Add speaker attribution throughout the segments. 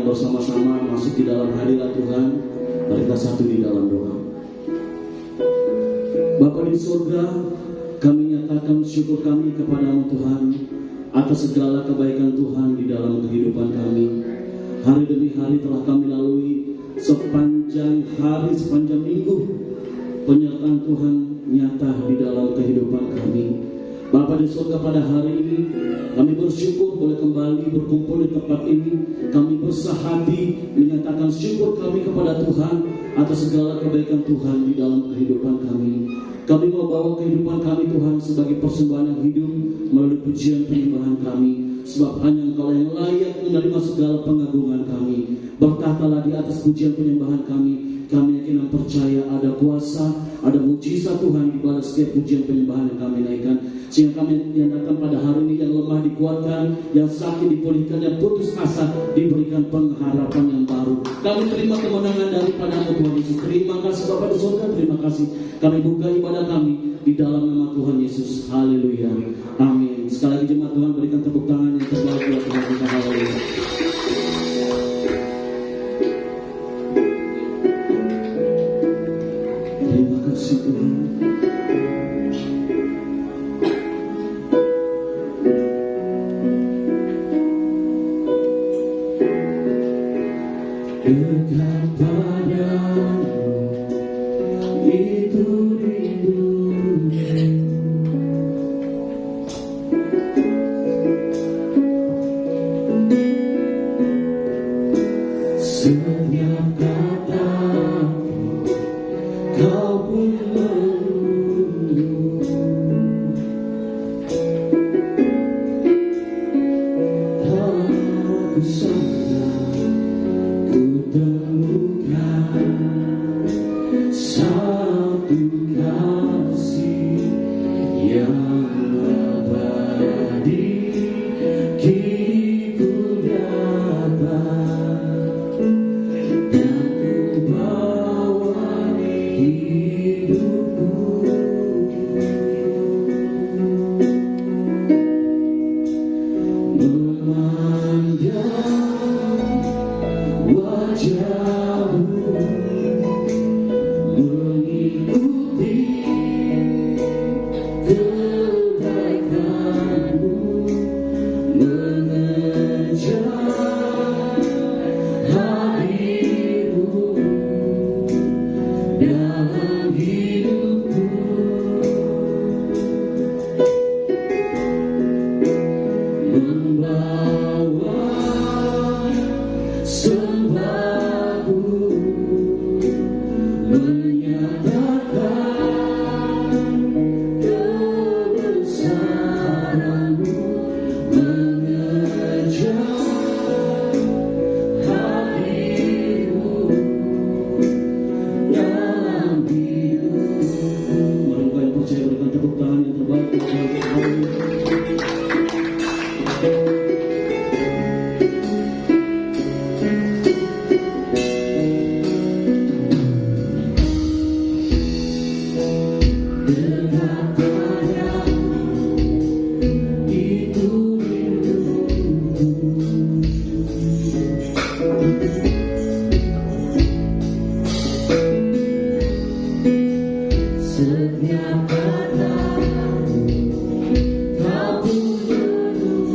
Speaker 1: bersama-sama masuk di dalam hadirat Tuhan. Mari kita satu di dalam doa. Bapa di surga, kami nyatakan syukur kami kepadamu Tuhan atas segala kebaikan Tuhan di dalam kehidupan kami. Hari demi hari telah kami lalui sepanjang hari, sepanjang minggu. Penyertaan Tuhan nyata di dalam kehidupan kami. Bapa di surga, pada hari ini kami bersyukur boleh kembali berkumpul di tempat ini. Kami bersahadi menyatakan syukur kami kepada Tuhan atas segala kebaikan Tuhan di dalam kehidupan kami. Kami mau bawa kehidupan kami Tuhan sebagai persembahan yang hidup melalui pujian penyembahan kami. Sebab hanya Engkau yang layak menerima segala pengagungan kami. Bertahtalah di atas pujian penyembahan kami. Kami yakin dan percaya ada kuasa, ada mujizat Tuhan di balik setiap pujian penyembahan yang kami naikkan. Sehingga kami yang datang pada hari ini, yang lemah dikuatkan, yang sakit dipulihkan, yang putus asa diberikan pengharapan yang baru. Kami terima kemenangan daripada-Mu Tuhan Yesus. Terima kasih Bapa di surga, terima kasih. Kami buka ibadah kami di dalam nama Tuhan Yesus. Haleluya. Amin. Sekali lagi jemaat Tuhan, berikan tepuk tangan yang terbaik buat Tuhan kita. Haleluya. Terima kasih Tuhan. Dekat padamu itu rindunya. Setiap kataku kau pun menunggu. Aku sadar ku temukan satu kasih yang abadi. Kini ku dapat dan ku bawa hidupku. Memandang wajah-Mu, mengikuti kebaikan-Mu, mengejar hadir-Mu dalam hidupku. Membawa sembahku, menyatakan kebesaran-Mu, mengejar hadir-Mu dalam hidupku. Mari kau yang percaya berikan tepuk tangan yang terbaik untuk Tuhan. Dekat padamu itu rinduku. Setiap katamu kau pun menunggu.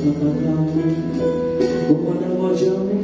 Speaker 1: kata-kata kami, memandang wajah-Mu,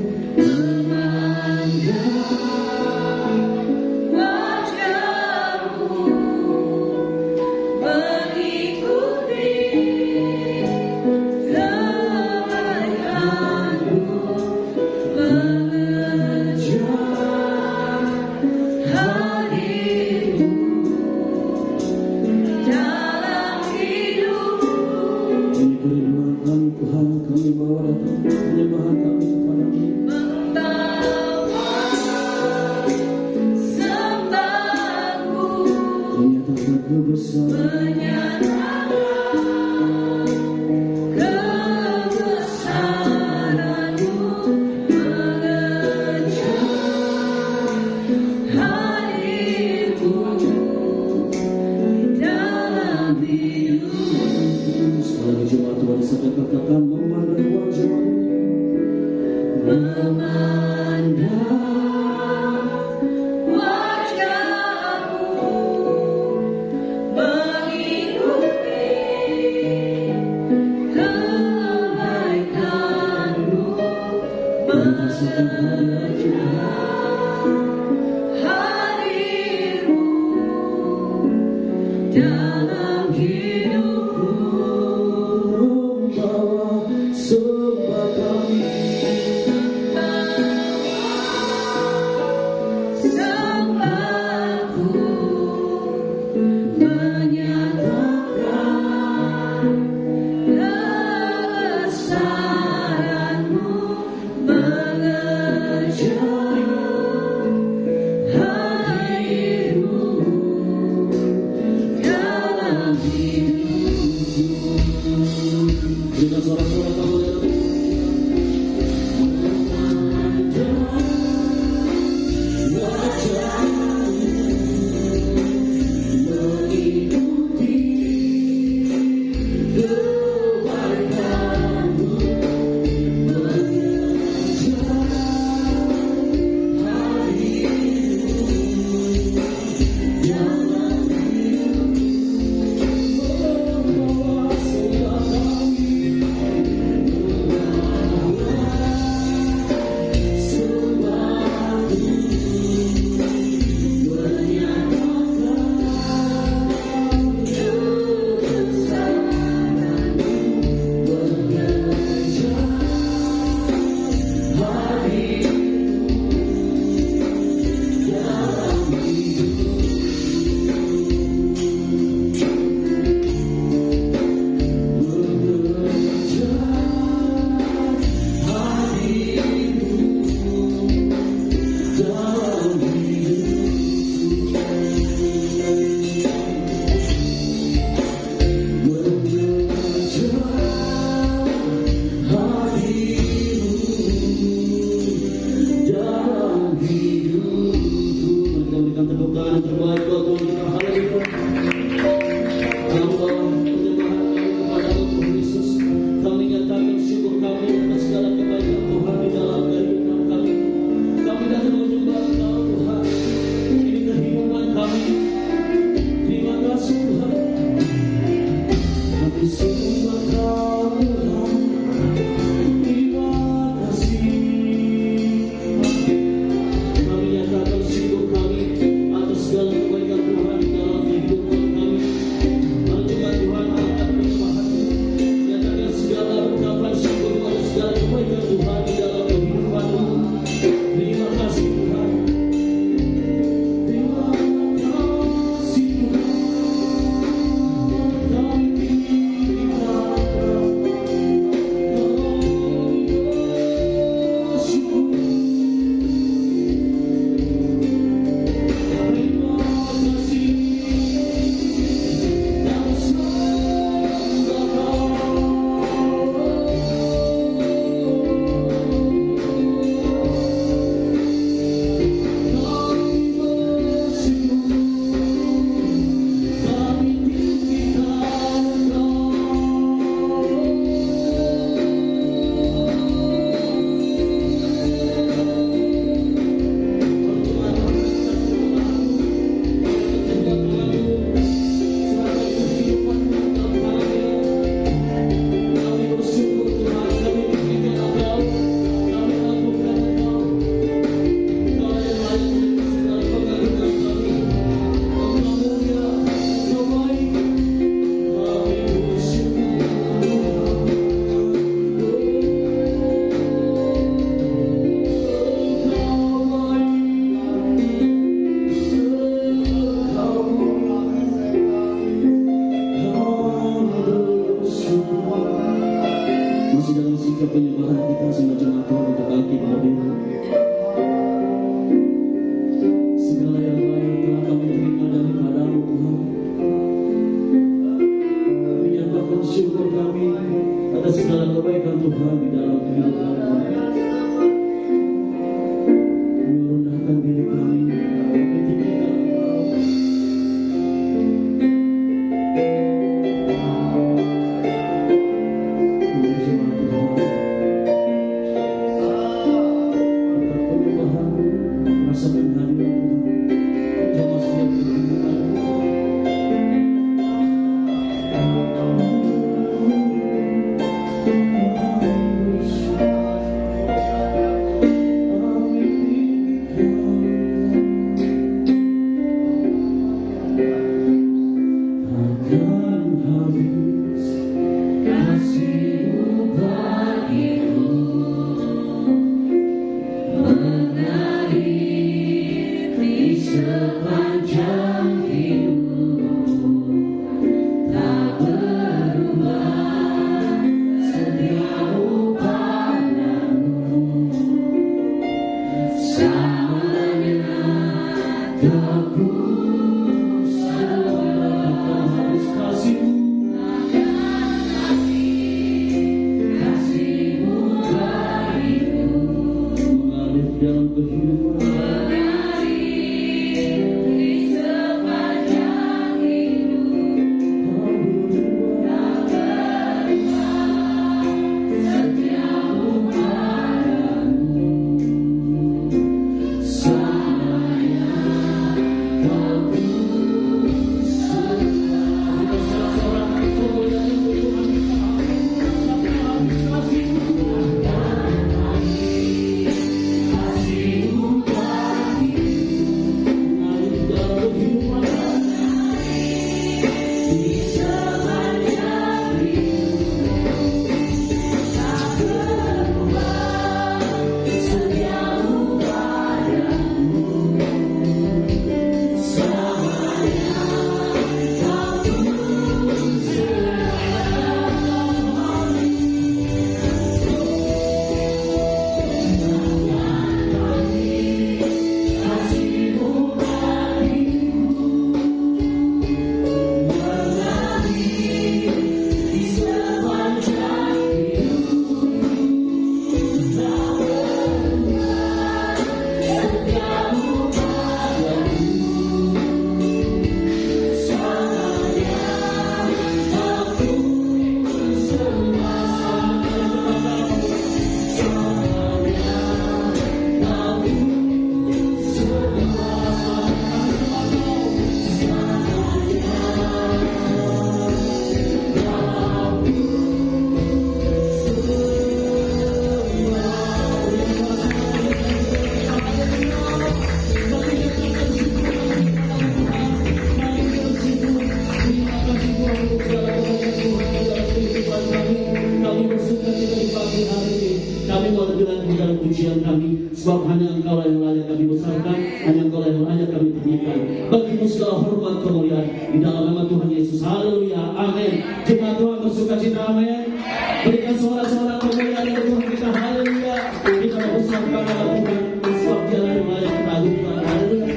Speaker 1: bersuka cita di pagi hari ini. Kami mau lebih lagi dalam pujian kami, sebab hanya Engkau yang layak kami besarkan, hanya Engkau yang layak kami tinggikan. Bagimu segala hormat kemuliaan di dalam nama Tuhan Yesus. Haleluya, amin. Jemaat Tuhan bersuka cita, amin. Berikan suara-suara kemuliaan untuk Tuhan kita. Haleluya. Kita besarkan nama Tuhan, sebab Dia yang layak kita agungkan. Haleluya.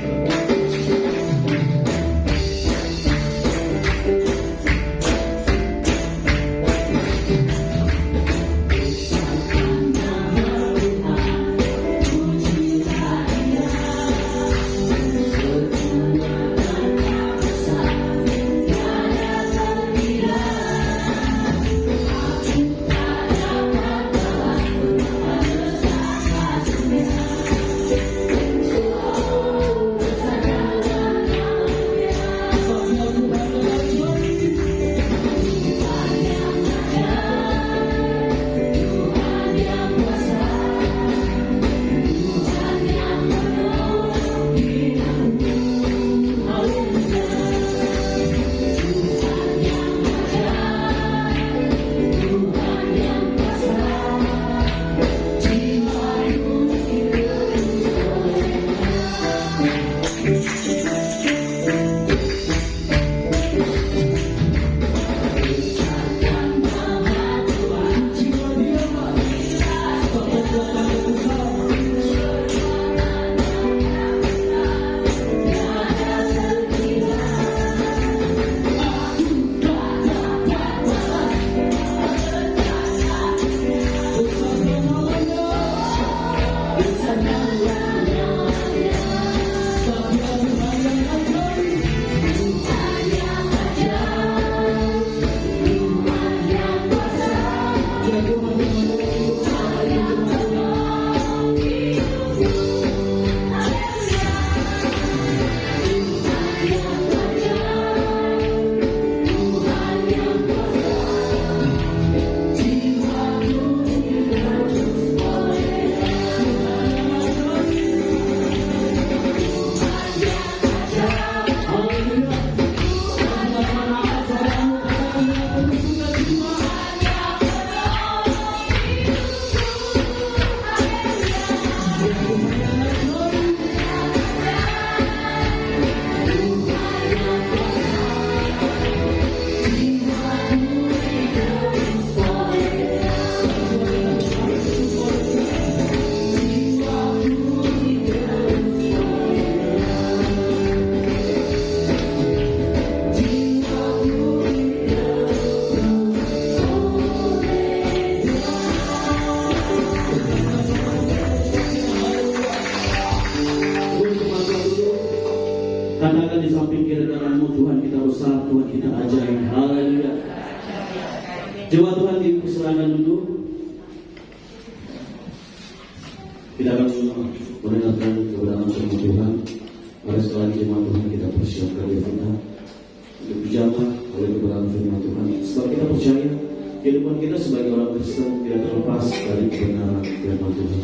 Speaker 1: Katakan di samping kiri kananmu, Tuhan kita besar, Tuhan kita ajaib. Haleluya. Jemaat Tuhan dipersilakan dulu. Kita akan mendengarkan kebenaran firman Tuhan. Mari sekali jemaat Tuhan kita persiapkan diri kita untuk dijamah oleh kebenaran firman Tuhan. Sebab kita percaya kehidupan kita sebagai orang Kristen tidak terlepas dari kebenaran firman Tuhan.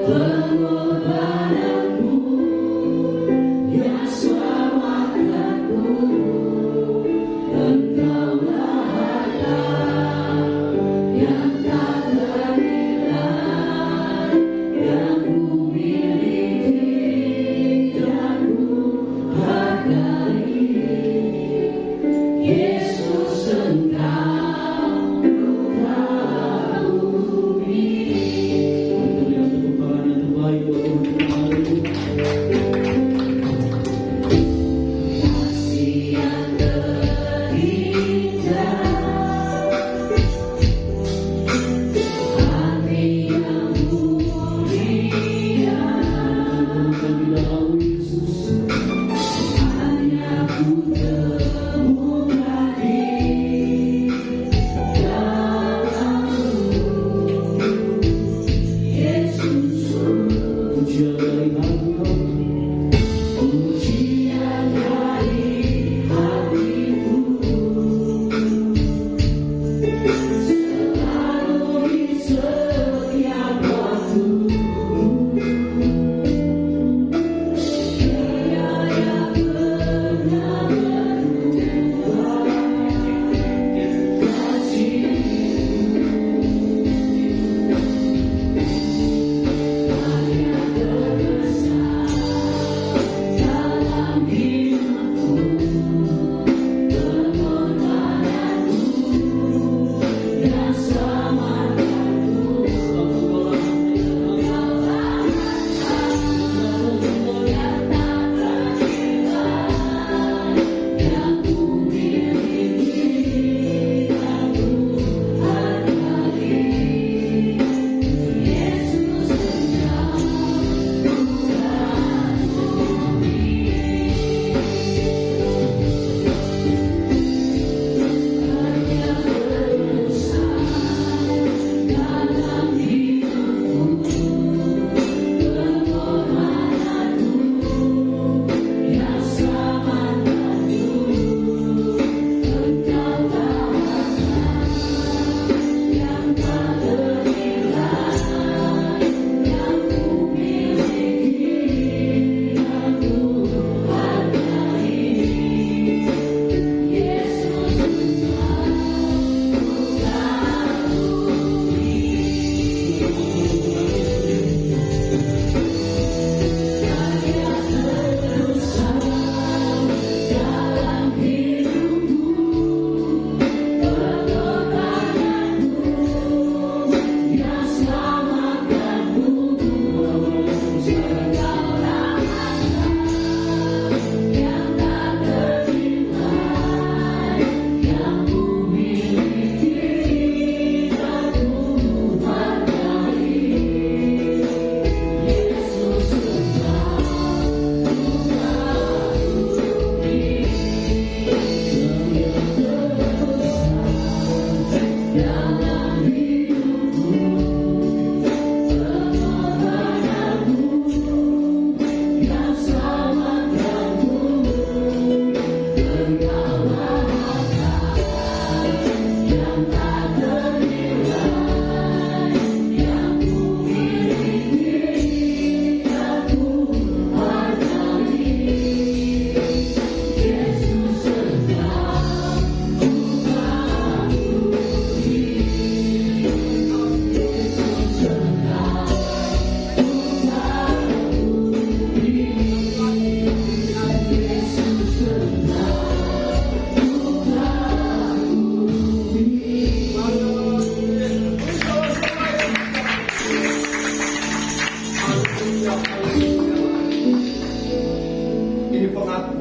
Speaker 2: Pengorbanan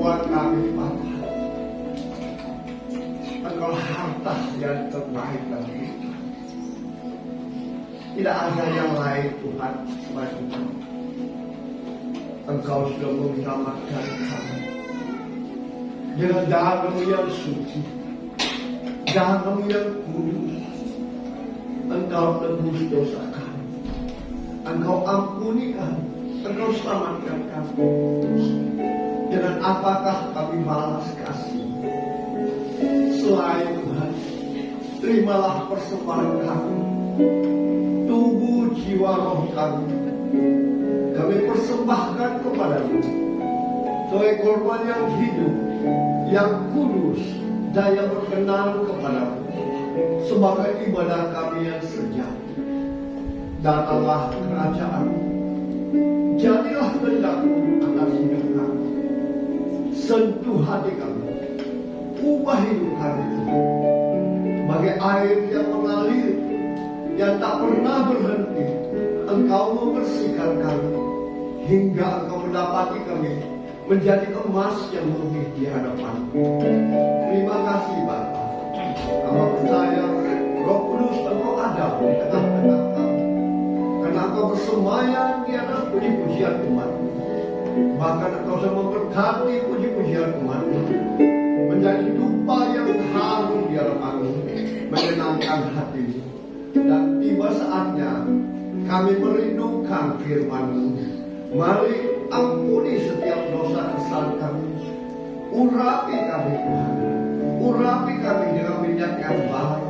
Speaker 2: buat kami Bapa. Engkau harta yang terbaik bagi kita. Tidak ada yang lain Tuhan selain Engkau. Engkau sudah menyelamatkan kami dengan darah-Mu yang suci, darah-Mu yang kudus. Engkau tebus dosa kami, Engkau ampuni kami, Engkau selamatkan kami. Dengan apakah kami balas kasih selain Tuhan? Terimalah persembahan kami, tubuh, jiwa, roh kami. Kami persembahkan kepadamu sebagai korban yang hidup, yang kudus, dan yang berkenan kepadamu, sebagai ibadah kami yang sejati. Datanglah kerajaan-Mu, jadilah kehendak-Mu atas hidup kami. Sentuh hati kami, ubah hidup kami bagai air yang mengalir, yang tak pernah berhenti. Engkau membersihkan kami hingga Engkau mendapati kami menjadi emas yang murni di hadapan-Mu. Terima kasih Bapa. Kami percaya Roh Kudus Engkau ada di tengah-tengah kami, karena Engkau bersemayam di atas puji-pujian umat-Mu. Bahkan Engkau sudah memberkati puji-pujian umat-Mu menjadi dupa yang harum di hadapan-Mu, menyenangkan hati-Mu. Dan tiba saatnya kami merindukan firman-Mu. Mari ampuni setiap dosa kesalahan kami. Urapi kami Tuhan, urapi kami dengan minyak yang baik,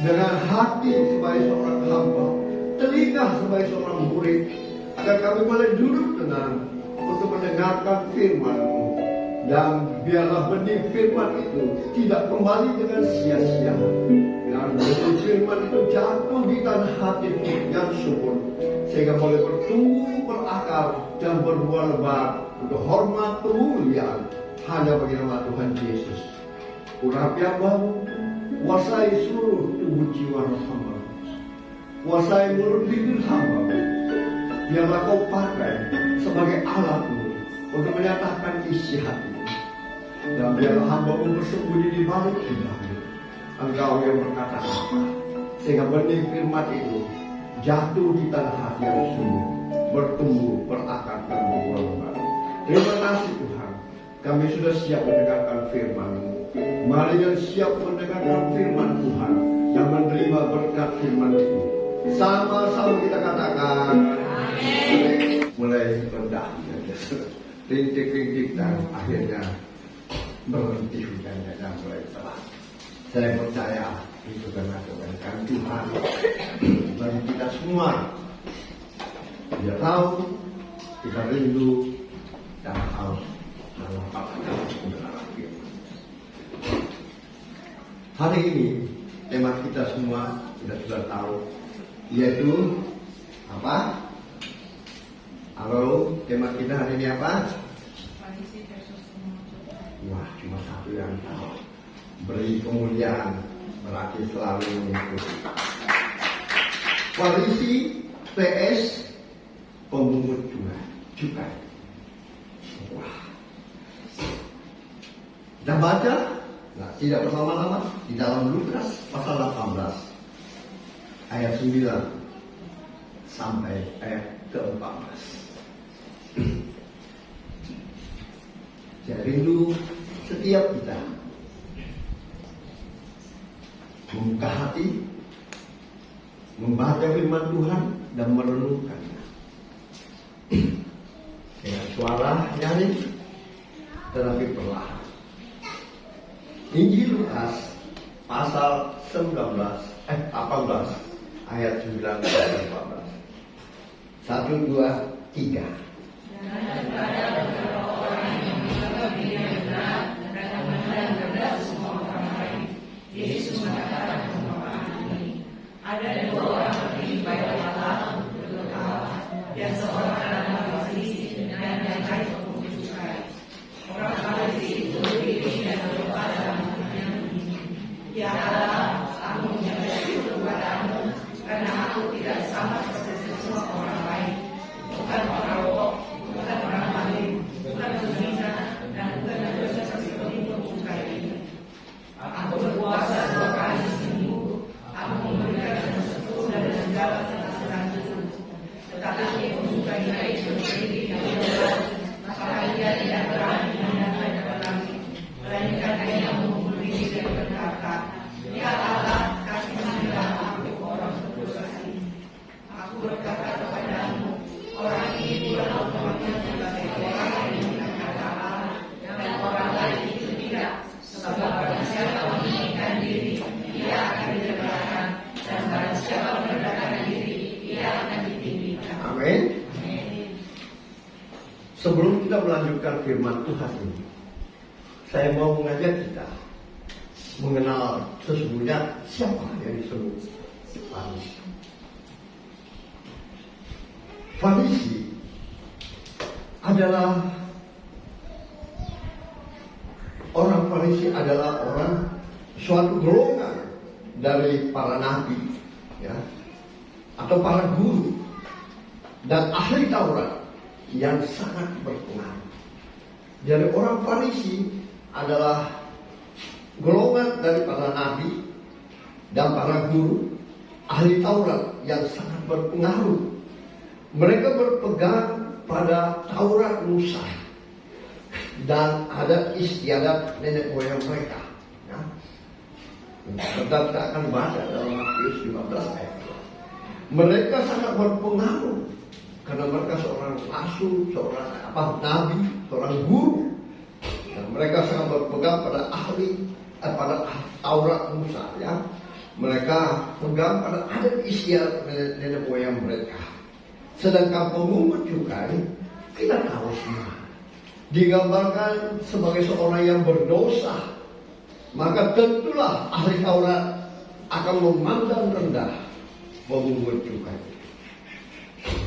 Speaker 2: dengan hati sebagai seorang hamba, telinga sebagai seorang murid, agar kami boleh duduk tenang untuk mendengarkan firman-Mu. Dan biarlah benih firman itu tidak kembali dengan sia-sia, dan benih firman itu jatuh di tanah hati yang subur, sehingga boleh bertumbuh, berakar, dan berbuah lebat untuk hormat kemuliaan hanya bagi nama Tuhan Yesus. Urapi hamba-Mu, kuasai seluruh tubuh jiwa roh hamba, kuasai mulut bibir hamba. Biarlah Kau pakai sebagai alat-Mu untuk menyatakan isi hati. Dan biarlah hamba-Mu bersembunyi di balik lidah-Mu. Engkau yang berkata-kata, sehingga benih firman itu jatuh di tanah hati yang sungguh, bertumbuh, berakar, dan berbuah lebat. Terima kasih Tuhan, kami sudah siap mendengarkan firman-Mu. Mari yang siap mendengarkan firman Tuhan, yang menerima berkat firman itu, sama-sama kita katakan amin. Mulai rendah, rintik-rintik, dan akhirnya berhenti hujannya dan mulai terang. Saya percaya itu karena kebaikan Tuhan bagi kita semua. Dia tahu kita rindu dan haus mengungkapkan kebenaran firman. Hari ini tema kita semua sudah tahu, yaitu apa? Halo, tema kita hari ini apa? Wah, cuma satu yang tahu. Beri kemuliaan berarti selalu mengikuti. Farisi vs pemungut cukai. Wah. Kita baca, nah, tidak berlama-lama di dalam Lukas pasal 18 ayat 9 sampai ayat ke-14. Saya rindu setiap kita membuka hati, membaca firman Tuhan dan merenungkannya dengan suara nyanyi tetapi perlahan. Injil Lukas pasal 18 ayat 9 sampai 14. 1, 2, 3. Yesus mengatakan kepada ini, ada dua orang pergi kepada Allah untuk berdoa, dan seorang adalah Farisi dan yang lain pemungut cukai. Orang Farisi itu berdiri dan berdoa dalam hatinya begini, Ya Allah, aku menyembahmu kepadamu karena aku tidak sama seperti semua orang lain, bukan orang rokok, bukan orang maling, bukan pezina, dan Amin. Sebelum kita melanjutkan firman Tuhan ini, saya mau mengajak kita mengenal sesungguhnya siapa yang disebut Farisi. Farisi adalah suatu golongan dari para nabi, ya, atau para guru dan ahli Taurat yang sangat berpengaruh. Jadi orang Farisi adalah golongan dari para nabi dan para guru ahli Taurat yang sangat berpengaruh. Mereka berpegang pada Taurat Musa dan adat istiadat nenek moyang mereka. Ya. Kita akan baca dalam Matius 15 ayat 2. Mereka sangat berpengaruh karena mereka seorang rasul, seorang nabi, seorang guru. Dan mereka sangat berpegang pada pada Taurat Musa, ya. Mereka pegang pada adat istiadat nenek moyang mereka. Sedangkan pemungut cukai, kita tahu semua, digambarkan sebagai seorang yang berdosa. Maka tentulah ahli Taurat akan memandang rendah pemungut cukai,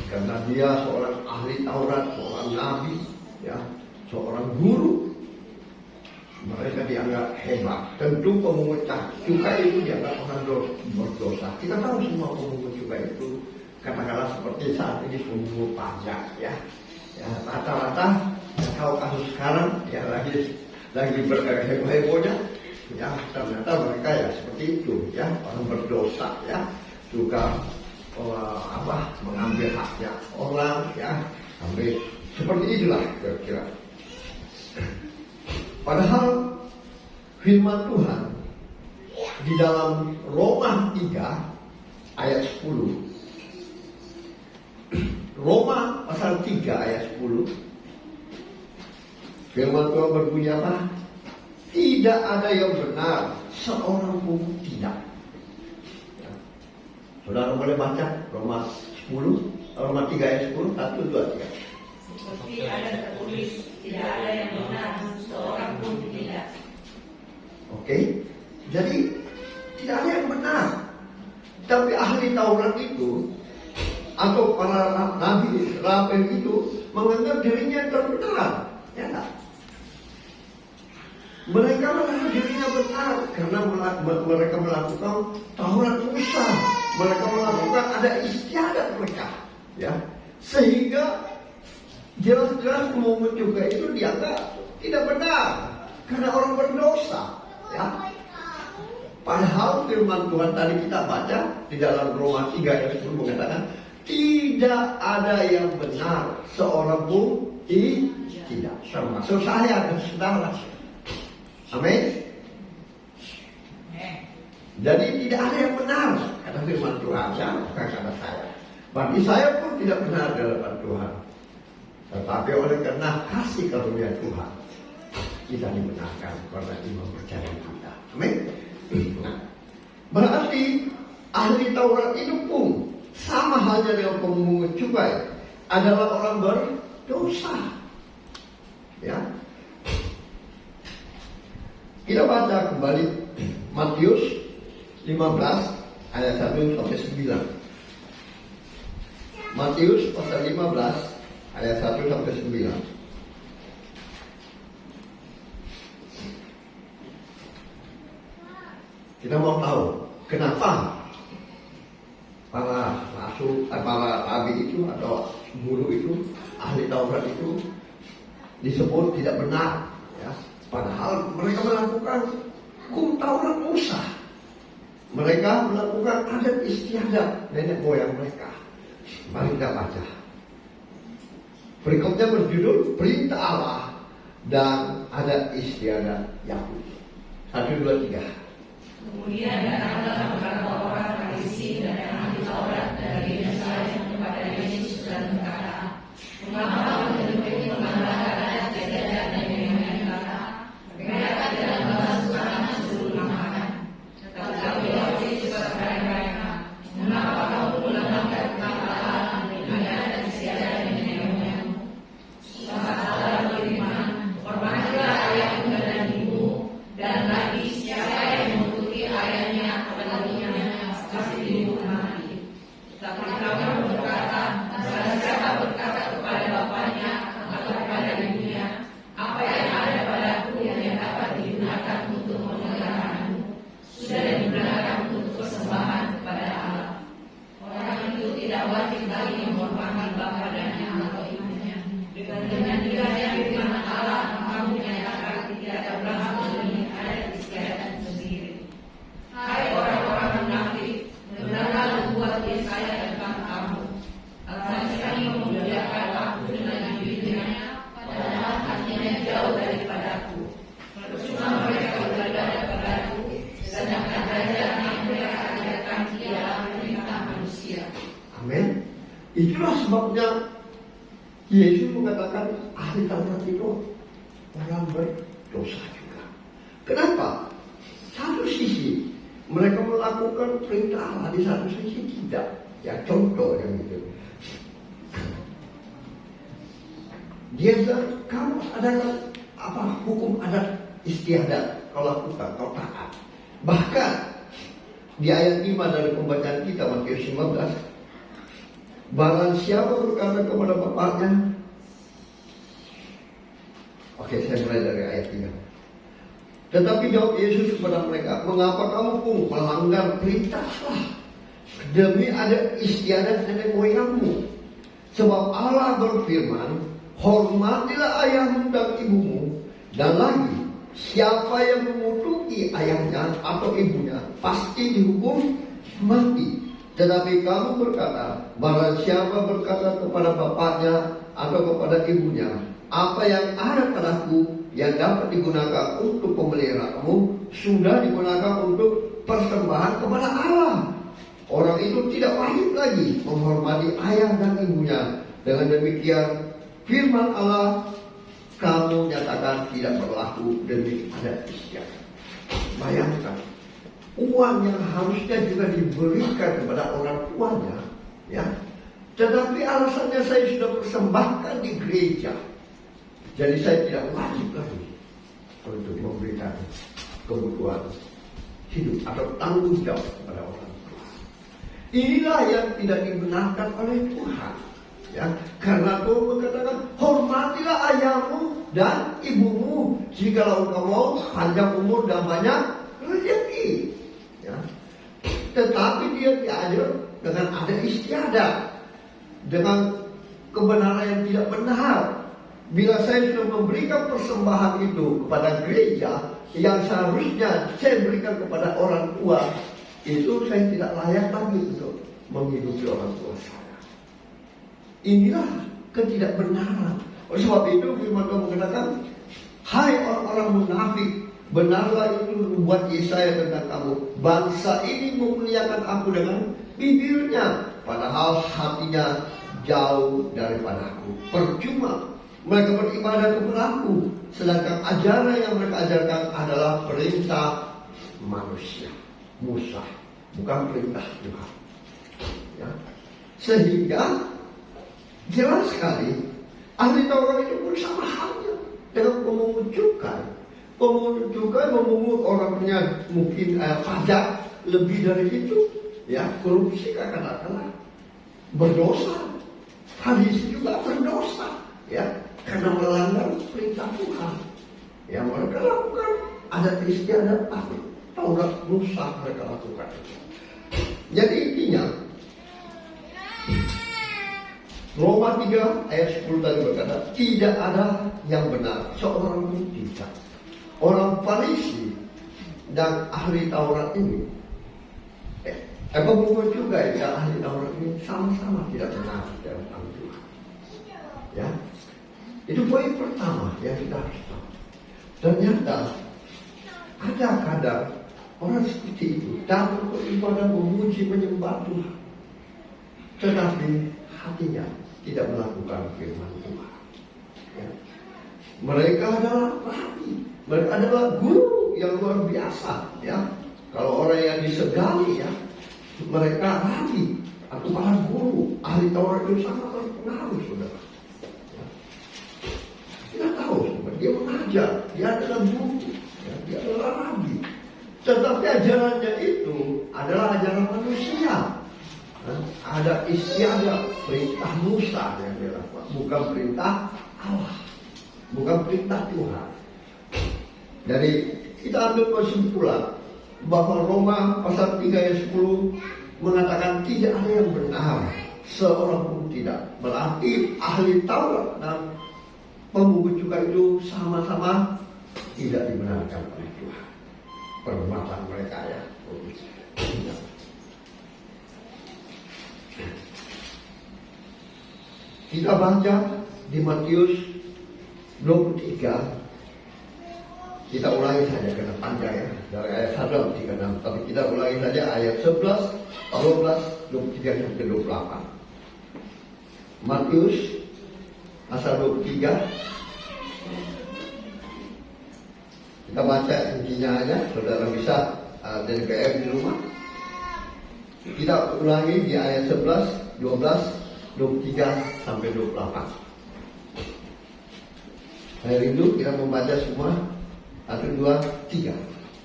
Speaker 2: karena dia seorang ahli Taurat, seorang nabi, ya, seorang guru. Mereka dianggap hebat. Tentu pemungut cukai itu dianggap orang berdosa. Kita tahu semua pemungut cukai itu, katakanlah seperti saat ini pemungut pajak, ya. Ya, rata-rata kalau kasus sekarang ya lagi berheboh-hebohnya, ya, ternyata mereka ya seperti itu, ya, orang berdosa, ya, juga mengambil haknya orang, ya, sampai seperti itulah kira-kira. Padahal firman Tuhan di dalam Roma 3 ayat 10, Roma pasal 3 ayat 10, firman Tuhan berbunyi apa? Tidak ada yang benar, seorang pun tidak. Ya. Saudara boleh baca Roma 3 ayat 10, 1, 2, 3.
Speaker 3: Seperti ada tertulis, tidak ada yang benar, seorang pun tidak.
Speaker 2: Oke, jadi tidak ada yang benar. Tapi ahli Taurat itu atau para nabi, rabi itu menganggap dirinya terbenar, ya enggak? Mereka menganggap dirinya benar karena mereka melakukan Taurat Musa, mereka melakukan ada istiadat mereka, ya, sehingga jelas-jelas pemungut juga itu dianggap tidak benar karena orang berdosa, ya. Padahal firman Tuhan tadi kita baca di dalam Roma 3 ayat 10 mengatakan tidak ada yang benar, seorang pun tidak, termasuk saya dan saudara. Amin. Jadi tidak ada yang benar kata firman Tuhan, ya, bukan kata saya. Bagi saya pun tidak benar di hadapan Tuhan. Tetapi oleh karena kasih karunia Tuhan, kita dibenarkan karena iman percaya kita. Amin. Nah, berarti ahli Taurat itu pun sama halnya dengan pemungut cukai adalah orang berdosa. Ya. Kita baca kembali Matius 15 ayat 1 sampai 9. Matius pasal 15 ayat 1 sampai 9. Kita mau tahu kenapa para nabi itu atau guru itu, ahli Taurat itu disebut tidak benar, ya. Padahal mereka melakukan hukum Taurat Musa. Mereka melakukan adat istiadat nenek moyang mereka. Mari kita baca. Berikutnya berjudul Perintah Allah dan Adat Istiadat Yahudi. 1, 2, 3.
Speaker 3: Kemudian datanglah beberapa orang Farisi dan ahli Taurat dari Yerusalem kepada Yesus dan berkata, mengapa kamu menyuruh mengandalkan adat istiadat nenek moyang kita? Mereka tidak membahas makanan sebelum makan. Tetapi Yesus berkata kepada mereka, mengapa kamu menambahkan kata Allah dengan adat
Speaker 2: Itulah sebabnya Yesus mengatakan ahli Taurat itu orang berdosa juga. Kenapa? Satu sisi mereka melakukan perintah Allah, di satu sisi tidak. Ya contoh yang itu. Dia bilang, kamu adalah apa hukum adat istiadat, kalau lakukan kau taat. Bahkan di ayat 5 dari pembacaan kita Matius 15, barang siapa berkata kepada bapaknya, oke, saya mulai dari ayat 3. Tetapi jawab Yesus kepada mereka, mengapa kamu pun melanggar perintah Allah? Demi ada istiadat nenek moyangmu. Sebab Allah berfirman, hormatilah ayahmu dan ibumu. Dan lagi, siapa yang mengutuki ayahnya atau ibunya pasti dihukum mati. Tetapi kamu berkata, barang siapa berkata kepada bapaknya atau kepada ibunya, apa yang ada padaku yang dapat digunakan untuk pemeliharaanmu sudah digunakan untuk persembahan kepada Allah. Orang itu tidak wajib lagi menghormati ayah dan ibunya. Dengan demikian firman Allah kamu nyatakan tidak berlaku demi adat istiadat. Bayangkan, uang yang harusnya juga diberikan kepada orang tuanya, ya. Tetapi alasannya saya sudah persembahkan di gereja, jadi saya tidak wajib lagi untuk memberikan kebutuhan hidup atau tanggung jawab kepada orang tua. Inilah yang tidak dibenarkan oleh Tuhan. Ya, karena Tuhan mengatakan hormatilah ayahmu dan ibumu jikalau engkau mau panjang umur dan banyak rezeki. Ya. Tetapi dia diajar dengan ada istiadat, dengan kebenaran yang tidak benar. Bila saya sudah memberikan persembahan itu kepada gereja yang seharusnya saya berikan kepada orang tua, itu saya tidak layak lagi untuk menghidupi orang tua saya. Inilah ketidakbenaran. Oleh sebab itu firman Tuhan mengatakan, hai orang-orang munafik, benarlah itu membuat Yesaya tentang kamu. Bangsa ini memuliakan aku dengan bibirnya, padahal hatinya jauh daripada aku. Percuma mereka beribadah kepada aku, sedangkan ajaran yang mereka ajarkan adalah perintah manusia, Musa, bukan perintah Tuhan. Ya. Sehingga jelas sekali ahli Taurat itu pun sama halnya dengan pemungut cukai. Pemungut cukai memungut orangnya mungkin pajak lebih dari itu, ya, korupsi katakanlah berdosa. Hadis juga berdosa, ya, karena melanggar perintah Tuhan. Yang mereka lakukan adat istiadat Taurat Musa mereka lakukan. Jadi intinya Roma 3 ayat 10 tadi berkata, tidak ada yang benar, seorang pun tidak. Orang Farisi dan ahli Taurat ini, pemungut juga dan ahli Taurat ini sama-sama tidak benar dalam Tuhan. Ya, itu poin pertama yang kita harus tahu. Ternyata ada kadang orang seperti itu datang beribadah, memuji, menyembah Tuhan, tetapi hatinya tidak melakukan firman Tuhan. Ya. Mereka adalah rabi, mereka adalah guru yang luar biasa. Ya, kalau orang yang disegani, ya, mereka rabi atau para guru ahli Taurat itu sangat berpengaruh, saudara. Ya. Kita tahu, dia mengajar, dia adalah guru, ya, dia adalah rabi. Tetapi ajarannya itu adalah ajaran manusia. Ada istiadat perintah Musa yang dilakukan, bukan perintah Allah, bukan perintah Tuhan. Jadi kita ambil kesimpulan bahwa Roma pasal 3 ayat 10 mengatakan tidak ada yang benar, seorang pun tidak. Berarti ahli Taurat dan pemungut cukai itu sama-sama tidak dibenarkan oleh Tuhan. Perbuatan mereka, ya. Kita baca di Matius 23. Kita ulangi saja karena panjang, ya, dari ayat 1 sampai 36. Tapi kita ulangi saja ayat 11, 12, 23 sampai 28. Matius pasal 23. Kita baca intinya aja, saudara bisa dari PM di rumah. Kita ulangi di ayat 11, 12, 23 sampai 28. Saya rindu kita membaca semua. 1, 2, 3.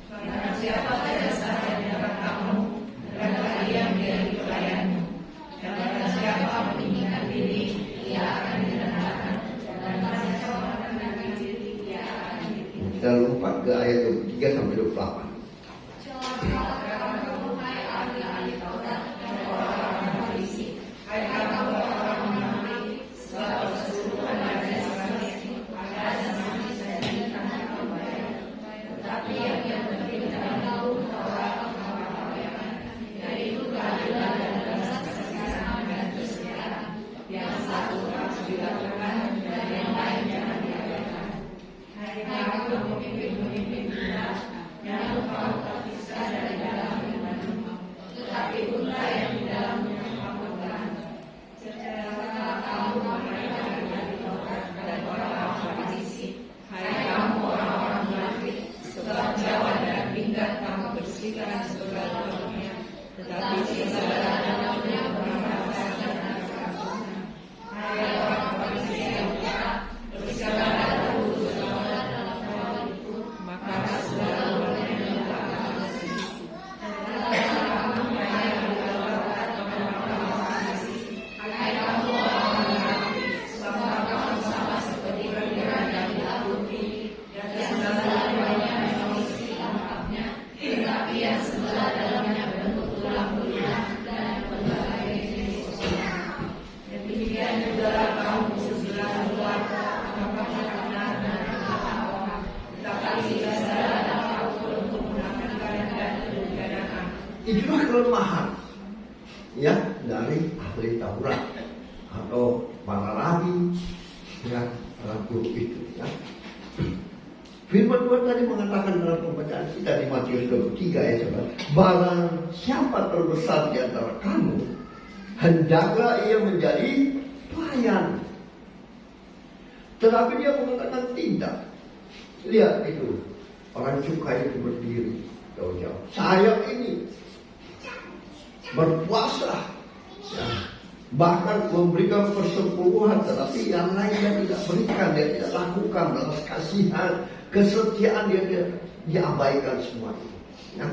Speaker 3: Karena siapa saja saja di dekat kamu, hendaklah ia menjadi pelayanmu. Dan karena siapa meninggikan diri, ia akan direndahkan. Dan karena siapa merendahkan diri, ia akan ditinggikan.
Speaker 2: Kita lompat ke ayat 23 sampai 28. Itulah kelemahan ya dari ahli Taurat atau para rabi ya, para guru itu ya. Firman Tuhan tadi mengatakan dalam pembacaan kita di Matius 23 ayat 11, barang siapa terbesar di antara kamu, hendaklah ia menjadi pelayan. Tetapi dia mengatakan tidak. Lihat itu, orang cukai itu berdiri jauh-jauh. Saya ini berpuasa, ya, bahkan memberikan persepuluhan, tetapi yang lain dia tidak berikan, dia tidak lakukan belas kasihan, kesetiaan dia abaikan semua itu. Ya.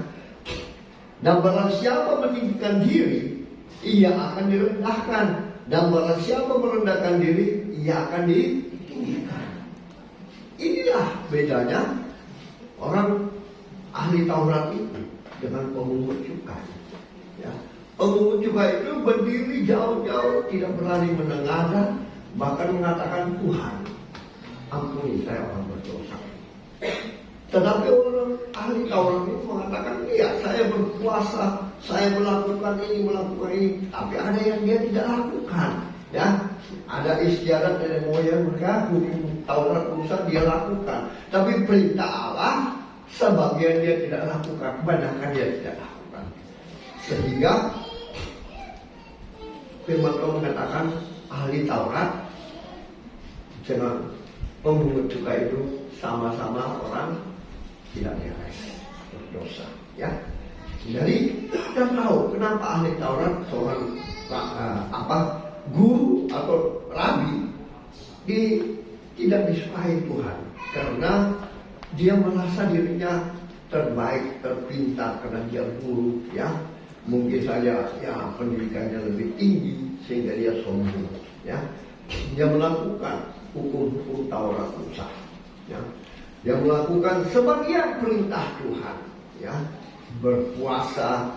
Speaker 2: Dan barang siapa meninggikan diri, ia akan direndahkan. Dan barang siapa merendahkan diri, ia akan ditinggikan. Inilah bedanya orang ahli Taurat itu dengan pemungut cukai. Ya. Pemungut cukai itu berdiri jauh-jauh, tidak berani menengadah, bahkan mengatakan, Tuhan, ampuni saya orang berdosa. Tetapi orang ahli Taurat itu mengatakan, iya, saya berpuasa, saya melakukan ini, tapi ada yang dia tidak lakukan. Ya, ada istiadat dari moyang mereka, hukum Taurat Musa dia lakukan, tapi perintah Allah sebagian dia tidak lakukan, kebanyakan dia tidak lakukan. Sehingga firman Tuhan mengatakan ahli Taurat dengan pemungut cukai itu sama-sama orang tidak beres, berdosa. Ya, jadi kita tahu kenapa ahli Taurat seorang guru atau rabi tidak disukai Tuhan, karena dia merasa dirinya terbaik, terpintar karena dia guru, ya. Mungkin saja ya pendidikannya lebih tinggi sehingga dia sombong, ya. Dia melakukan hukum-hukum Taurat Musa, ya. Dia melakukan sebagian perintah Tuhan, ya. Berpuasa,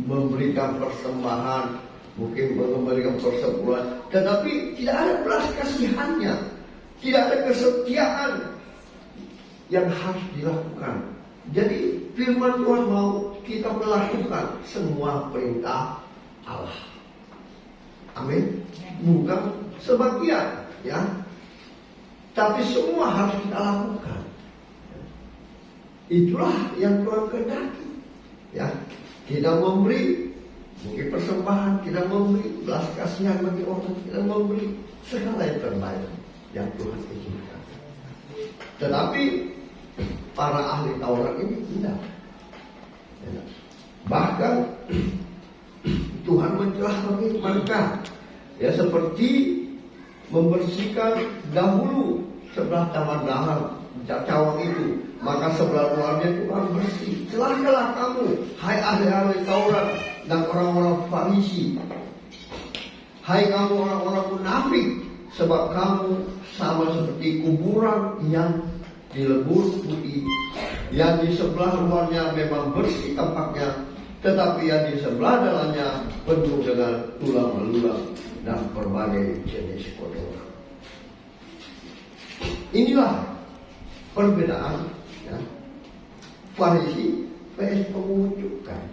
Speaker 2: memberikan persembahan, mungkin memberikan persepuluhan, tetapi tidak ada belas kasihannya, tidak ada kesetiaan yang harus dilakukan. Jadi firman Tuhan mau kita melakukan semua perintah Allah. Amin. Bukan sebagian, ya, tapi semua harus kita lakukan. Itulah yang Tuhan kehendaki, ya. Kita memberi Mungkin persembahan, kita memberi belas kasihan bagi orang, kita memberi segala yang terbaik yang Tuhan izinkan. Tetapi para ahli Taurat ini tidak. Bahkan Tuhan mencela bagi mereka, ya, seperti membersihkan dahulu sebelah taman dahar cawang itu, maka sebelah luarnya Tuhan bersih. Celakalah kamu, hai ahli-ahli Taurat dan orang-orang Farisi, hai kamu orang-orang munafik, sebab kamu sama seperti kuburan yang dilebur putih, yang di sebelah luarnya memang bersih tampaknya, tetapi yang di sebelah dalamnya penuh dengan tulang belulang dan berbagai jenis kotoran. Inilah perbedaan, ya, Farisi vs pemungut cukai.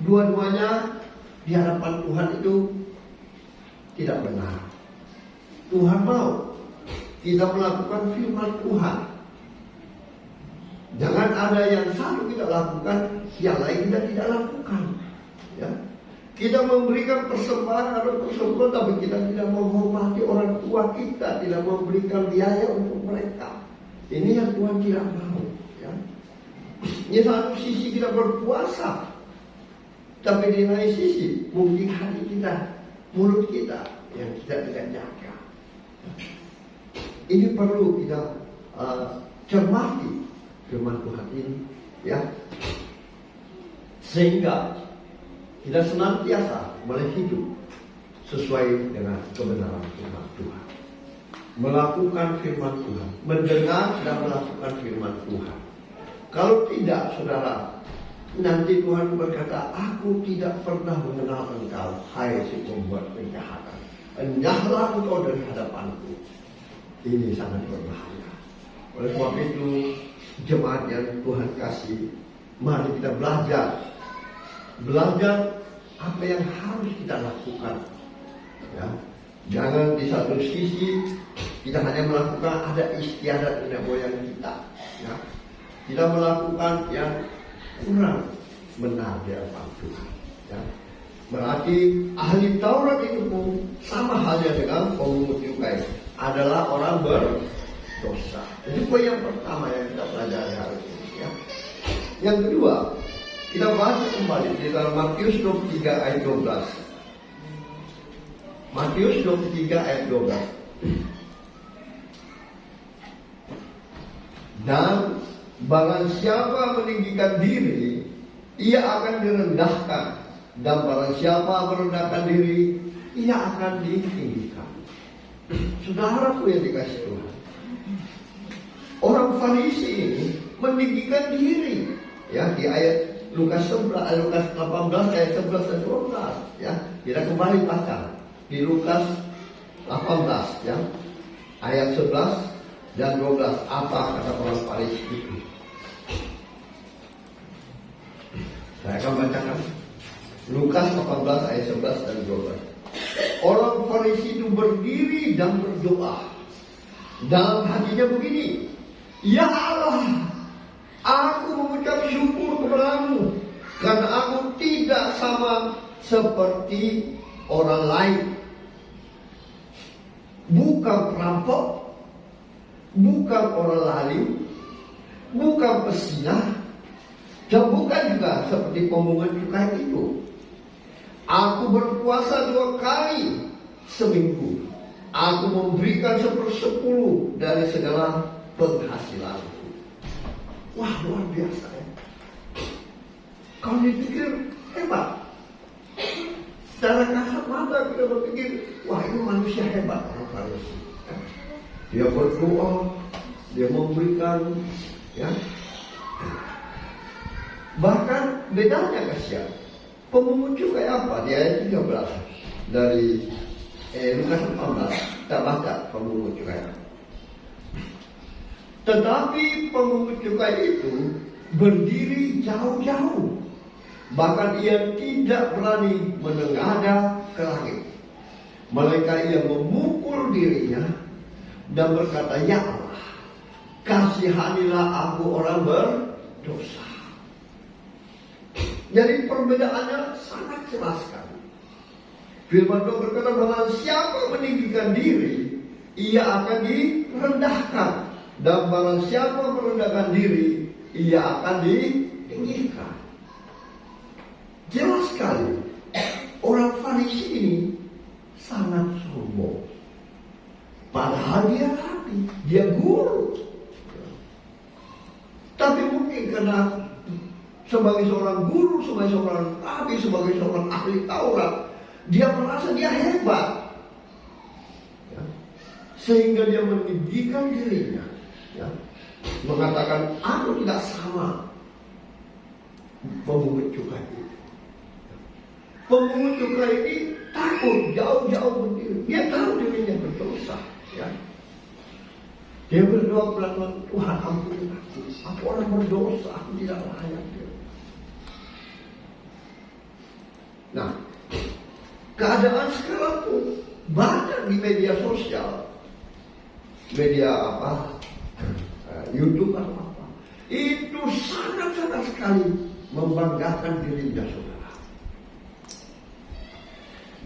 Speaker 2: Dua-duanya di hadapan Tuhan itu tidak benar. Tuhan mau kita melakukan firman Tuhan. Jangan ada yang satu kita lakukan, yang lain kita tidak lakukan. Ya. Kita memberikan persembahan atau persembahan, tapi kita tidak menghormati orang tua kita, tidak memberikan biaya untuk mereka. Ini yang Tuhan tidak mau. Ya. Di satu sisi kita berpuasa, tapi di lain sisi mungkin hati kita, mulut kita yang kita tidak jaga. Ini perlu kita cermati firman Tuhan ini, ya, sehingga kita senantiasa boleh hidup sesuai dengan kebenaran firman Tuhan, melakukan firman Tuhan, mendengar dan melakukan firman Tuhan. Kalau tidak, saudara, nanti Tuhan berkata, aku tidak pernah mengenal engkau, hai si pembuat kejahatan. Enyahlah engkau dari hadapanku. Ini sangat berbahaya. Oleh sebab itu, jemaat yang Tuhan kasih, mari kita belajar apa yang harus kita lakukan. Ya. Jangan di satu sisi kita hanya melakukan ada istiadat nenek moyang kita, ya. Kita melakukan yang kurang benar di hadapan Tuhan. Ya. Berarti ahli Taurat itu pun sama halnya dengan pemungut cukai, adalah orang berdosa. Jadi poin yang pertama yang kita pelajari hari ini. Ya. Yang kedua, kita baca kembali di dalam Matius 23 ayat 12. Matius 23 ayat 12. Dan barang siapa meninggikan diri, ia akan direndahkan. Dan barang siapa merendahkan diri, ia akan ditinggikan. Saudaraku yang dikasih Tuhan, orang Farisi ini meninggikan diri, ya, di ayat Lukas 18 ayat 11 dan 12, ya. Kita kembali baca di Lukas 18, ya, ayat 11 dan 12, apa kata orang Farisi itu. Saya akan bacakan Lukas 18 ayat 11 dan 12. Orang Farisi itu berdiri dan berdoa. Dalam hatinya begini, ya Allah, aku mengucap syukur kepadamu karena aku tidak sama seperti orang lain. Bukan perampok, bukan orang lalim, bukan pesinah, dan bukan juga seperti pemungut cukai itu. Aku berpuasa 2 kali seminggu. Aku memberikan 1/10 dari segala penghasilanku. Wah, luar biasa, ya. Kalau dipikir hebat, secara kasat mata kita berpikir, wah, ini manusia hebat orang Farisi. Dia berdoa, dia memberikan, ya. Bahkan bedanya kasihan. Pemungut cukai apa? Di ayat 13 dari Lukas 18, kita baca pemungut cukai. Tetapi pemungut cukai itu berdiri jauh-jauh, bahkan ia tidak berani menengadah ke langit. Melainkan ia memukul dirinya dan berkata, ya Allah, kasihanilah aku orang berdosa. Jadi perbedaannya sangat jelas sekali. Firman Tuhan berkata bahwa siapa meninggikan diri, ia akan direndahkan. Dan barang siapa merendahkan diri, ia akan ditinggikan. Jelas sekali. Orang Farisi ini sangat sombong. Padahal dia rabi, dia guru. Tapi mungkin karena sebagai seorang guru, sebagai seorang rabi, sebagai seorang ahli Taurat, dia merasa dia hebat. Sehingga dia meninggikan dirinya. Mengatakan, aku tidak sama pemungut cukai ini. Pemungut cukai ini takut jauh-jauh berdiri. Dia tahu dirinya berdosa. Dia berdoa kepada Tuhan, Tuhan ampuni aku. Aku orang berdosa, aku tidak layak. Nah, keadaan sekarang pun banyak di media sosial, media YouTube atau apa, itu sangat-sangat sekali membanggakan dirinya saudara.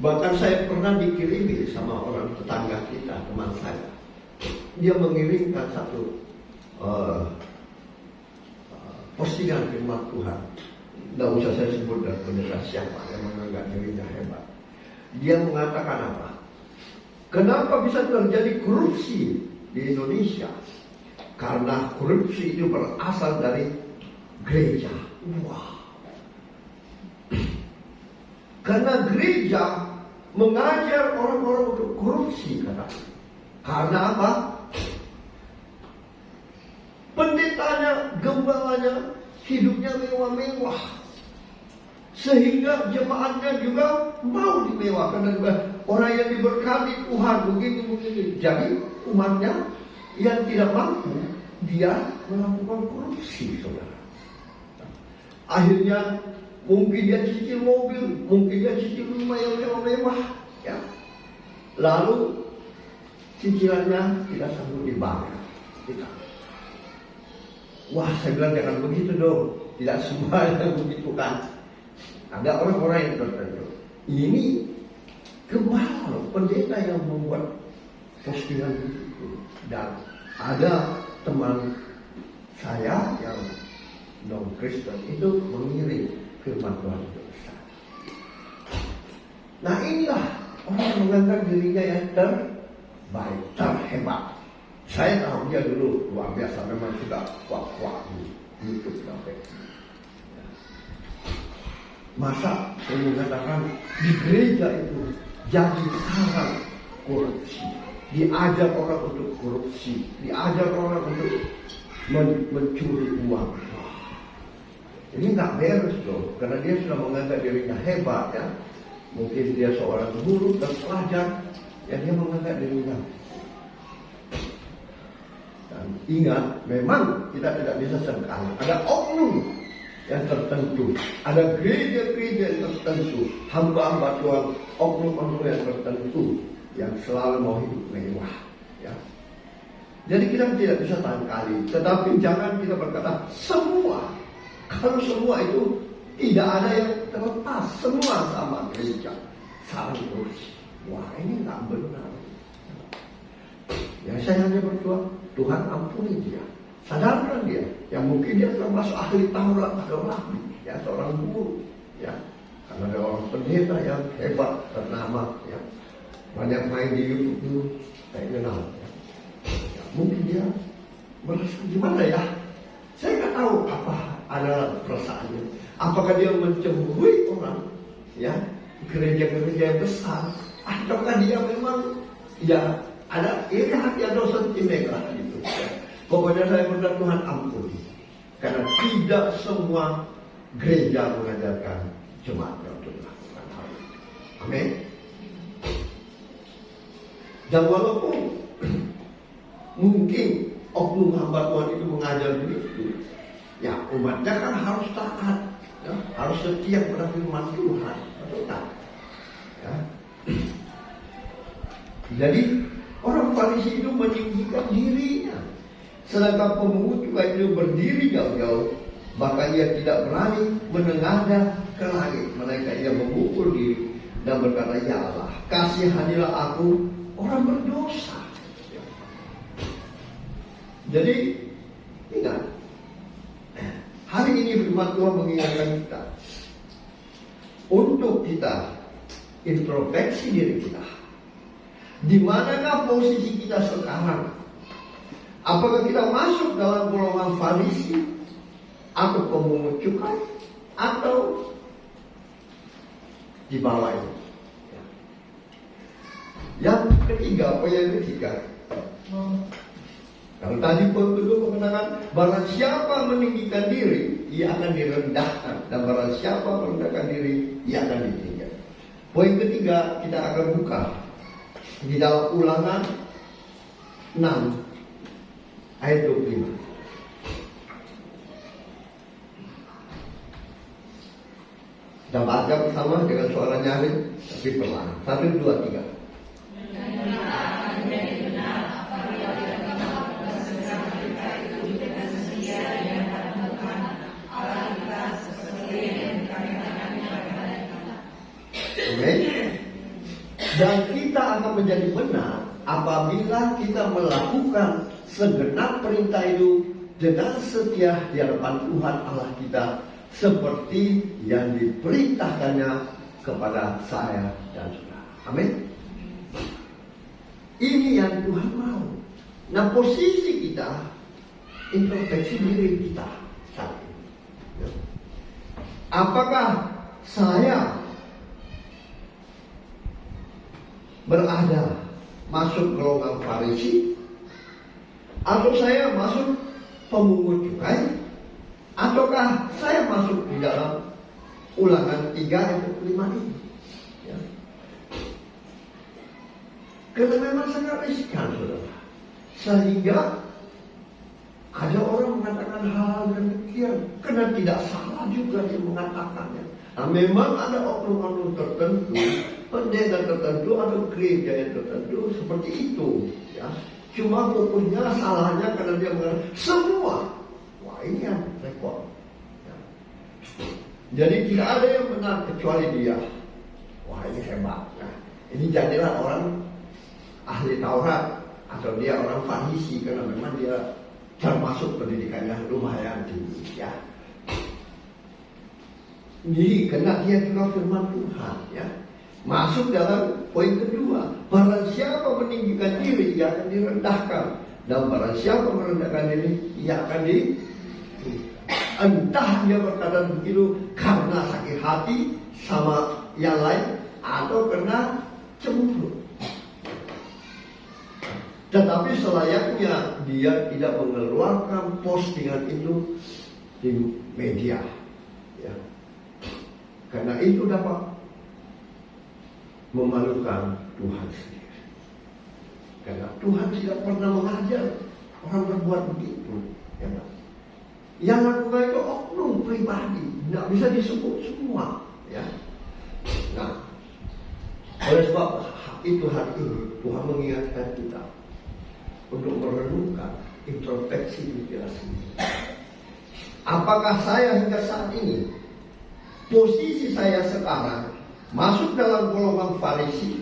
Speaker 2: Bahkan saya pernah dikirimi sama orang tetangga kita, teman saya. Dia mengirimkan satu postingan firman Tuhan. Tidak usah saya sebut dan pendeta siapa yang menganggap dirinya hebat. Dia mengatakan apa? Kenapa bisa terjadi korupsi di Indonesia? Karena korupsi itu berasal dari gereja. Wah. Karena gereja mengajar orang-orang untuk korupsi, katanya. Karena apa? Pendetanya, gembalanya hidupnya mewah-mewah, sehingga jemaatnya juga mau dimewahkan. Dan orang yang diberkati Tuhan begini. Jadi umatnya yang tidak mampu, dia melakukan korupsi, saudara. Akhirnya mungkin dia cicil mobil, mungkin dia cicil rumah yang mewah, ya. Lalu cicilannya tidak sanggup dibayar. Wah, saya bilang jangan begitu dong. Tidak semua yang begitu kan. Ada orang-orang yang tertentu. Ini gembala, pendeta yang membuat postingan itu. Dan ada teman saya yang non Kristen itu mengirim firman Tuhan itu besar. Nah inilah orang menganggap dirinya yang terbaik, terhebat. Saya tahu dia dulu luar biasa, memang sudah kuat-kuat di YouTube sampai. Masa saya mengatakan di gereja itu jadi sarang korupsi, diajar orang untuk korupsi, diajar orang untuk mencuri uang. Ini nggak beres loh, karena dia sudah menganggap dirinya hebat ya. Mungkin dia seorang guru dan pelajar, ya dia menganggap dirinya. Dan ingat, memang kita tidak bisa sangkal. Ada oknum yang tertentu, ada gereja-gereja yang tertentu, hamba-hamba Tuhan, oknum-oknum yang tertentu yang selalu mau hidup mewah. Ya. Jadi kita tidak bisa tangkali, tetapi jangan kita berkata semua. Kalau semua itu tidak ada yang terlepas, semua sama gereja, saling korupsi. Wah ini nggak benar. Ya saya hanya berdoa, Tuhan ampuni dia, sadarkan dia. Yang mungkin dia termasuk ahli Taurat atau rabi, ya seorang guru, ya. Karena ada orang pendeta yang hebat ternama, ya. Banyak main di YouTube itu, saya kenal. Ya. Ya, mungkin dia merasa gimana ya? Saya nggak tahu apa adalah perasaannya. Apakah dia mencemburui orang, ya, gereja-gereja yang besar, ataukah dia memang, ya, ada iri hati atau sentimen lah gitu. Ya. Pokoknya saya berdoa Tuhan ampuni, karena tidak semua gereja mengajarkan jemaatnya untuk melakukan hal itu. Amin. Dan walaupun mungkin oknum hamba Tuhan itu mengajar begitu, ya umatnya kan harus taat, ya, harus setia pada firman Tuhan, betul tak? Ya. Jadi orang Farisi itu meninggikan dirinya, sedangkan pemungut juga itu berdiri jauh-jauh, bahkan ia tidak berani menengadah ke langit, melainkan ia memukul diri dan berkata, ya Allah, kasihanilah aku orang berdosa. Jadi ingat, hari ini firman Tuhan mengingatkan kita untuk kita introspeksi diri kita. Di manakah posisi kita sekarang? Apakah kita masuk dalam golongan Farisi atau pemungut cukai atau di bawah itu? Yang ketiga, poin yang ketiga, kalau tadi poin kedua mengatakan barang siapa meninggikan diri, ia akan direndahkan, dan barang siapa merendahkan diri, ia akan ditinggikan. Poin ketiga kita akan buka di dalam Ulangan 6 ayat 25. Kita baca bersama dengan suara nyaring tapi perlahan. 1, 2, 3. Dan kita akan menjadi benar apabila kita melakukan segenap perintah itu dengan setia di hadapan Tuhan Allah kita, seperti yang diperintahkannya kepada saya dan saudara. Amin. Ini yang Tuhan mau. Nah, posisi kita, introspeksi diri kita saat ini. Apakah saya berada masuk golongan Farisi, atau saya masuk pemungut cukai, ataukah saya masuk di dalam Ulangan 3 ayat 5 ini? Ya. Karena memang sangat riskan, saudara. Sehingga ada orang mengatakan hal-hal yang demikian, karena tidak salah juga dia mengatakannya. Nah, memang ada oknum-oknum tertentu, pendeta tertentu atau gereja yang tertentu seperti itu, ya. Cuma fokusnya salahnya karena dia mengatakan semua. Wah, ini yang repot. Ya. Jadi tidak ada yang benar kecuali dia. Wah, ini hebat. Nah, ini jadilah orang ahli Taurat atau dia orang Farisi karena memang dia termasuk pendidikannya lumayan tinggi, ya. Jadi karena dia juga firman Tuhan, ya. Masuk dalam poin kedua, barang siapa meninggikan diri, ia akan direndahkan, dan barang siapa merendahkan diri, ia akan entah dia berkata begitu karena sakit hati sama yang lain atau karena cemburu. Tetapi selayaknya dia tidak mengeluarkan postingan itu di media, ya. Karena itu dapat memalukan Tuhan sendiri. Karena Tuhan tidak pernah mengajar orang berbuat begitu, ya. Yang lakukan itu oknum pribadi, tidak bisa disebut semua, ya. Nah, oleh sebab itu hari ini Tuhan mengingatkan kita untuk merenungkan introspeksi diri kita sendiri. Apakah saya hingga saat ini, posisi saya sekarang masuk dalam golongan Farisi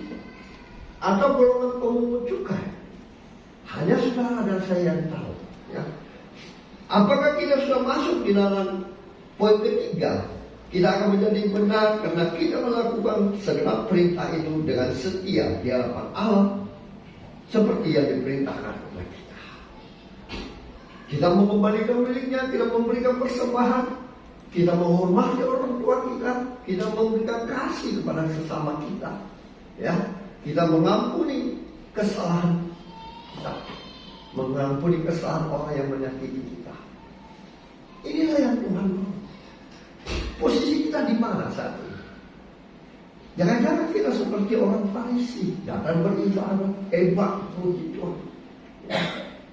Speaker 2: atau golongan pemungut cukai? Hanya saudara dan saya yang tahu, ya. Apakah kita sudah masuk di dalam poin ketiga? Kita akan menjadi benar karena kita melakukan segenap perintah itu dengan setia di hadapan Allah, seperti yang diperintahkan oleh kita. Kita mengembalikan miliknya, kita memberikan persembahan, kita menghormati orang tua kita memberikan kasih kepada sesama kita, ya. Kita mengampuni kesalahan kita, mengampuni kesalahan orang yang menyakiti kita. Inilah yang Tuhan mau. Posisi kita di mana saat ini? Jangan-jangan kita seperti orang Farisi, datang beribadah, hebat puji Tuhan, ya,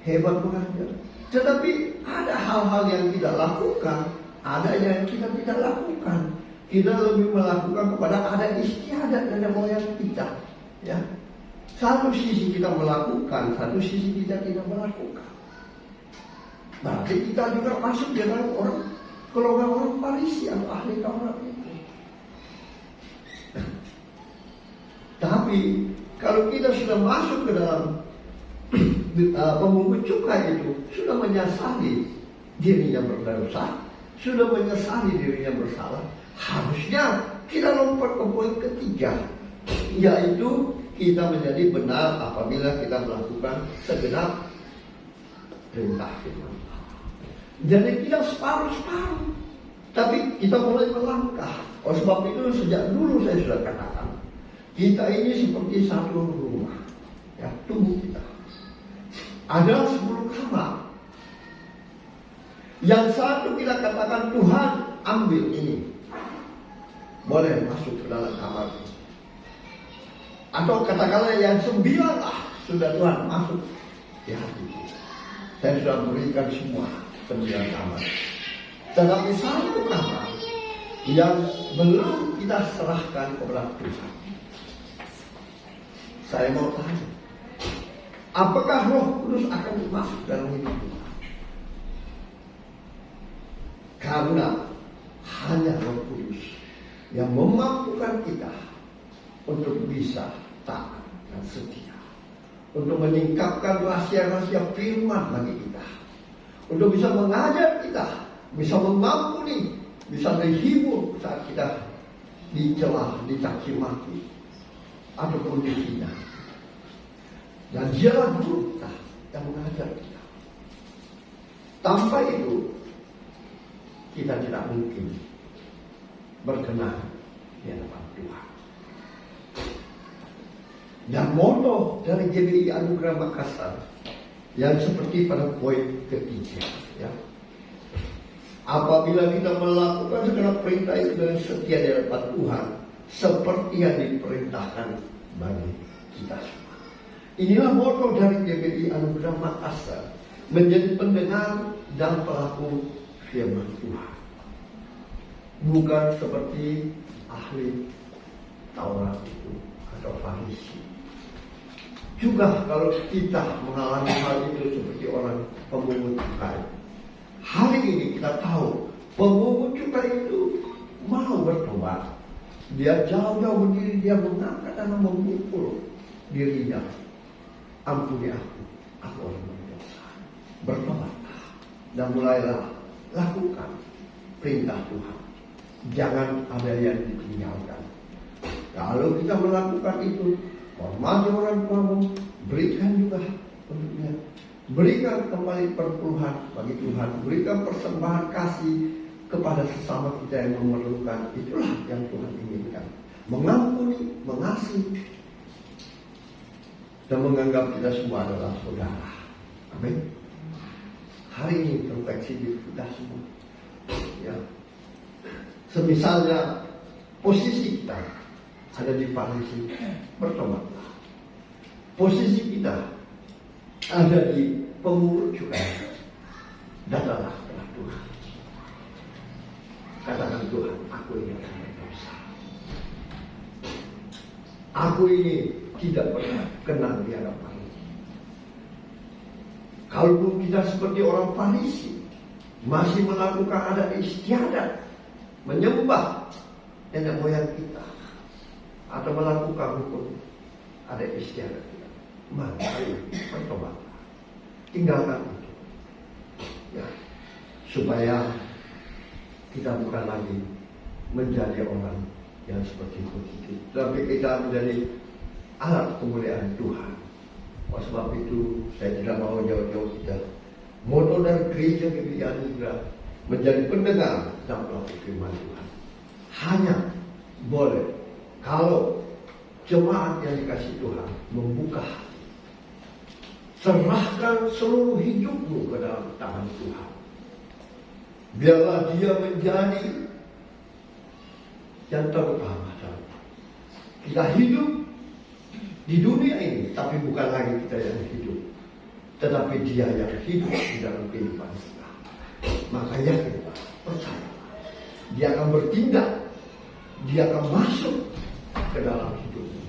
Speaker 2: hebat mengajar. Tetapi ada hal-hal yang kita lakukan, ada yang kita tidak lakukan. Kita lebih melakukan kepada adat istiadat nenek moyang kita, ya. Satu sisi kita melakukan, satu sisi kita tidak melakukan. Berarti kita juga masuk dalam orang golongan orang Farisi atau ahli Taurat itu. Tapi kalau kita sudah masuk ke dalam pemungut cukai itu, sudah menyesali dirinya berdosa, sudah menyesali dirinya bersalah, harusnya kita lompat ke poin ketiga, yaitu kita menjadi benar apabila kita melakukan segenap perintah firman. Jadi tidak separuh-separuh, tapi kita mulai melangkah. Oleh sebab itu sejak dulu saya sudah katakan, kita ini seperti satu rumah, ya, tubuh kita. Ada 10 kamar. Yang satu kita katakan, Tuhan ambil ini, boleh masuk ke dalam kamar ini. Atau katakanlah yang 9 sudah Tuhan masuk di hati kita. Saya sudah berikan semua 9 kamar. Tetapi satu kamar yang belum kita serahkan kepada Tuhan. Saya mau tanya, apakah Roh Kudus akan masuk dalam hidup kita? Karena hanya Roh Kudus yang memampukan kita untuk bisa taat dan setia, untuk menyingkapkan rahasia-rahasia firman bagi kita, untuk bisa mengajar kita, bisa mengampuni, bisa menghibur saat kita dicela, dicaci maki, ataupun dihina. Dan dialah guru kita yang mengajar kita. Tanpa itu kita tidak mungkin berkenan di hadapan Tuhan. Dan moto dari GBI Anugerah Makassar yang seperti pada poin ketiga, ya. Apabila kita melakukan segala perintah itu dengan setia di hadapan Tuhan, seperti yang diperintahkan bagi kita semua. Inilah moto dari GBI Anugerah Makassar, menjadi pendengar dan pelaku firman Tuhan. Bukan seperti ahli Taurat itu atau Farisi. Juga kalau kita mengalami hal itu seperti orang pemungut cukai. Hari ini kita tahu pemungut cukai itu mau bertobat. Dia jauh-jauh berdiri, dia mengangkat dan memukul dirinya. Ampuni aku orang berdosa. Bertobatlah dan mulailah lakukan perintah Tuhan. Jangan ada yang ditinggalkan. Kalau kita melakukan itu, hormati orang tuamu, berikan juga untuknya. Berikan kembali perpuluhan bagi Tuhan. Berikan persembahan kasih kepada sesama kita yang memerlukan. Itulah yang Tuhan inginkan. Mengampuni, mengasihi, dan menganggap kita semua adalah saudara. Amin. Hari ini refleksi diri kita semua. Ya. Semisalnya posisi kita ada di Farisi, bertobatlah. Posisi kita ada di pemungut cukai, datanglah kepada Tuhan. Katakan, Tuhan, aku ini orang berdosa. Aku ini tidak pernah kenal di hadapan-Mu. Kalau kita seperti orang Farisi, masih melakukan adat istiadat, menyembah nenek moyang kita, atau melakukan hukum adat istiadat kita, maka bertobatlah. Tinggalkan itu, ya, supaya kita bukan lagi menjadi orang yang seperti itu, tapi kita menjadi alat kemuliaan Tuhan. Oleh sebab itu saya tidak mau jauh-jauh kita. Moto dari gereja GBI Anugerah menjadi pendengar dan pelaku firman Tuhan. Hanya boleh kalau jemaat yang dikasih Tuhan membuka hati. Serahkan seluruh hidupmu ke dalam tangan Tuhan. Biarlah dia menjadi yang terutama. Kita hidup di dunia ini, tapi bukan lagi kita yang hidup, tetapi dia yang hidup di dalam kehidupan kita. Makanya kita percaya, dia akan bertindak, dia akan masuk ke dalam hidupmu,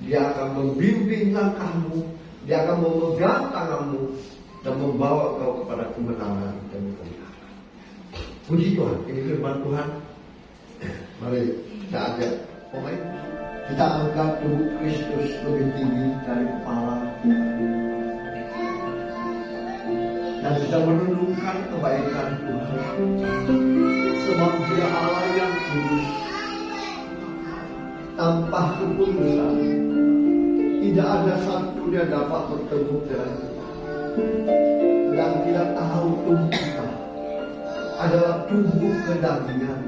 Speaker 2: dia akan membimbing langkahmu, dia akan memegang tanganmu dan membawa kau kepada kemenangan dan kemenangan. Puji Tuhan, ini firman Tuhan. Mari kita ajak pemain. Kita angkat tubuh Kristus lebih tinggi dari kepala kita. Dan kita merenungkan kebaikan Tuhan. Sebab Dia Allah yang kudus, tanpa keputusan, tidak ada satu yang dapat bertemu dengan kita. Dan tidak tahu tubuh kita adalah tubuh kedagingan.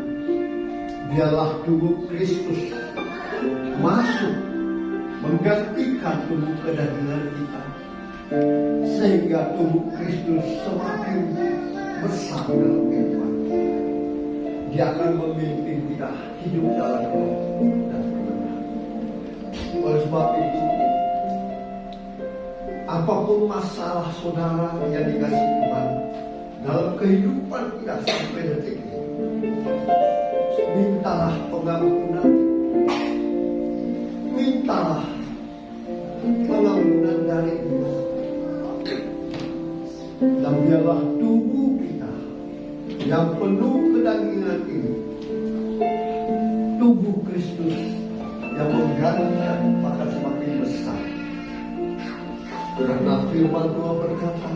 Speaker 2: Dialah tubuh Kristus masuk menggantikan tubuh kedagingan kita, sehingga tubuh Kristus semakin besar dalam kehidupan. Dia akan memimpin kita hidup dalam roh dan kebenaran. Oleh sebab itu, apapun masalah saudara yang dikasih Tuhan dalam kehidupan kita sampai detik ini, mintalah pengampunan, mintalah pengampunan dari Dia. Dan biarlah tubuh kita yang penuh kedagingan ini, tubuh Kristus yang menggantikan maka semakin besar. Karena firman Tuhan berkata,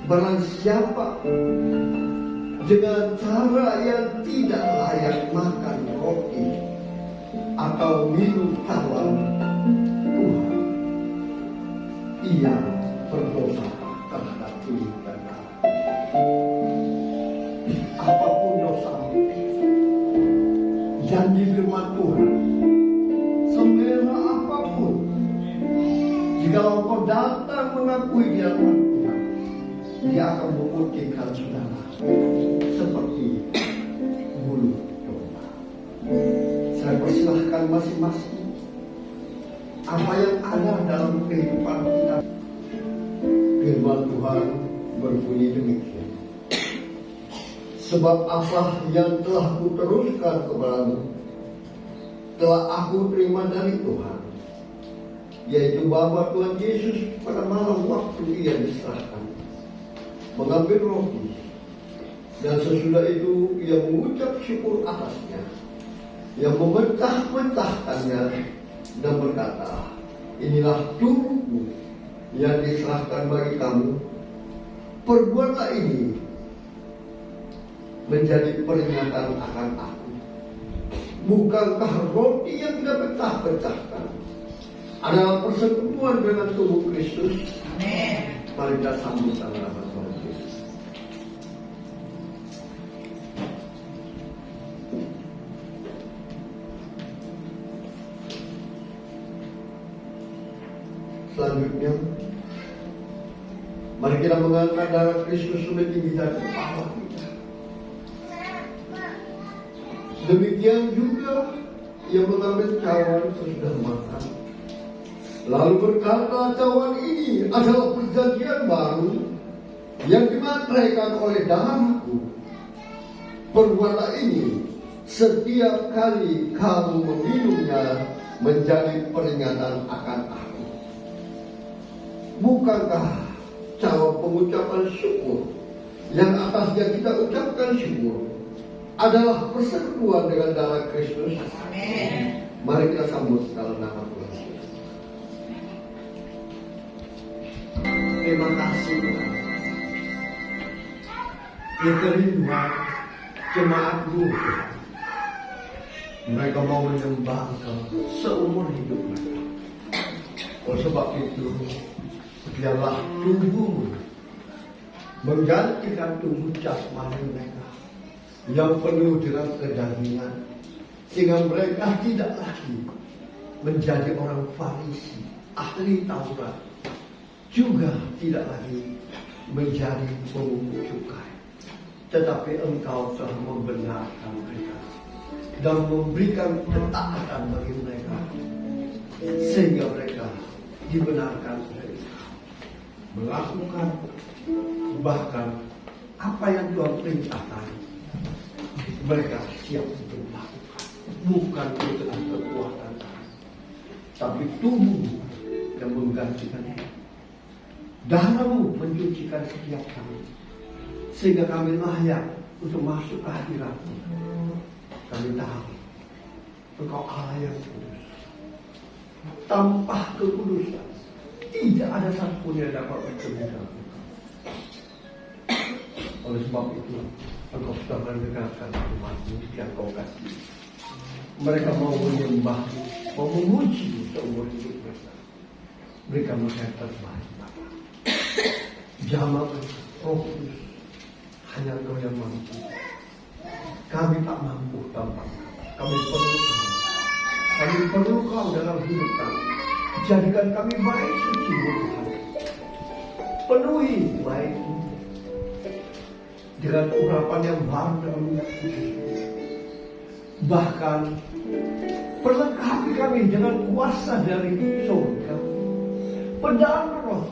Speaker 2: barang siapa dengan cara yang tidak layak makan roti atau minum tawa Tuhan, ia berdosa terhadap tubuh dan darah. Apapun dosamu, janji firman Tuhan, semerah apapun, jika engkau datang mengakui Dia Tuhan, Dia akan memutihkan saudara seperti bulu domba. Saya persilahkan masing-masing apa yang ada dalam kehidupan kita. Firman Tuhan berbunyi demikian. Sebab apa yang telah kuteruskan kepadamu telah aku terima dari Tuhan, yaitu bahwa Tuhan Yesus pada malam waktu Ia diserahkan mengambil roti, dan sesudah itu Ia mengucap syukur atasnya, Ia memecah-mecahkannya dan berkata, inilah tubuhku yang diserahkan bagi kamu, perbuatlah ini menjadi peringatan akan aku. Bukankah roti yang tidak pecah-pecahkan adalah persekutuan dengan tubuh Kristus? Amin. Mari kita sambut tangan Tuhan Yesus. Selanjutnya, mari kita mengangkat darah Kristus lebih tinggi dari kepala kita. Demikian juga Ia mengambil cawan sesudah makan, lalu berkata, cawan ini adalah perjanjian baru yang dimateraikan oleh darahku. Perbuatlah ini setiap kali kamu meminumnya menjadi peringatan akan aku. Bukankah cawan pengucapan syukur yang atasnya kita ucapkan syukur adalah persekutuan dengan darah Kristus? Amin. Mari kita sambut dalam nama Tuhan Yesus. Terima kasih Tuhan. Kerinduan jemaat-Mu, mereka mau menyembah Engkau seumur hidup mereka. Oleh sebab itu, biarlah tubuh menggantikan tubuh jasmani mereka yang penuh dengan kedagingan, sehingga mereka tidak lagi menjadi orang Farisi, ahli Taurat, juga tidak lagi menjadi pemungut cukai, tetapi Engkau telah membenarkan mereka dan memberikan ketaatan bagi mereka, sehingga mereka dibenarkan oleh Engkau melakukan bahkan apa yang Tuhan perintahkan. Mereka siap untuk melakukan, bukan dengan kekuatan, tapi tubuh yang menggantikan. Darah-Mu mencucikan setiap kami, sehingga kami layak untuk masuk ke hadirat-Mu. Kami tahu Engkau Allah yang kudus. Tanpa kekudusan tidak ada satupun yang dapat bertemu dengan Engkau. Oleh sebab itu Engkau sudah mendengarkan umat-Mu yang Kau kasih. Mereka mau menyembah-Mu, mau memuji-Mu seumur hidup mereka. Mereka yang terbaik, Bapa. Jamaah Roh Kudus, hanya Engkau yang mampu. Kami tak mampu tanpa Engkau. Kami perlu Kau. Kami perlu Kau dalam hidup kami. Jadikan kami baik suci Tuhan. Penuhi baik dengan urapan yang baru dalam minyak kudus. Bahkan perlengkapi kami dengan kuasa dari surga. Pedang roh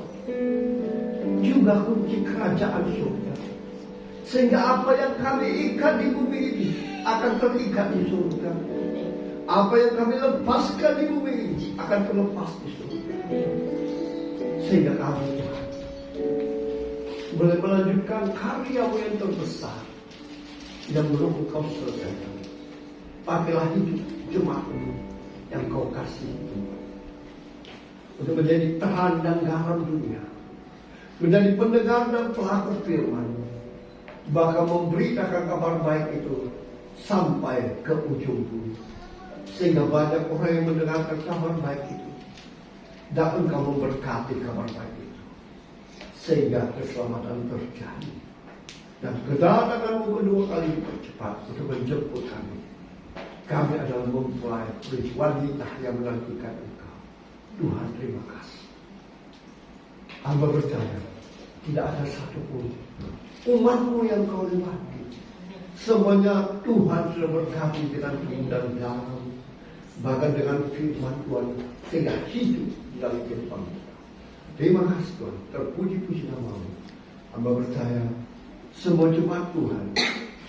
Speaker 2: juga kunci kerajaan surga. Sehingga apa yang kami ikat di bumi ini akan terikat di surga. Apa yang kami lepaskan di bumi ini akan terlepas di surga. Sehingga kami Tuhan boleh melanjutkan karya-Mu yang terbesar yang belum Engkau selesaikan. Pakailah hidup jemaat-Mu yang Kau kasih untuk menjadi terang dan garam dunia, menjadi pendengar dan pelaku firman, bahkan memberitakan kabar baik itu sampai ke ujung bumi, sehingga banyak orang yang mendengarkan kabar baik itu dan Engkau memberkati kabar baik itu, sehingga keselamatan terjadi dan kedatangan-Mu kedua kali dipercepat untuk menjemput kami. Kami adalah mempelai wanita yang menantikan Engkau. Tuhan, terima kasih. Hamba percaya tidak ada satupun umat-Mu yang Kau lewati. Semuanya Tuhan sudah berkati dengan tubuh dan garam, bahkan dengan firman Tuhan sehingga hidup dalam kehidupan kita. Terima kasih Tuhan, terpuji-puji nama-Mu. Hamba percaya semua jemaat Tuhan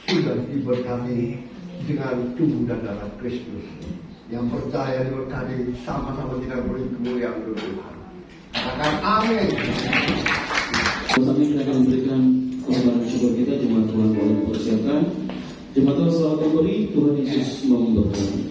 Speaker 2: sudah diberkati dengan tubuh dan darah Kristus. Yang percaya diberkati sama-sama kita beri kemuliaan kepada Tuhan. Katakan amin.
Speaker 1: Saat ini kita akan memberikan persembahan syukur kita. Jemaat Tuhan boleh mempersiapkan. Jemaat Tuhan selamat memberi. Tuhan Yesus memberkati.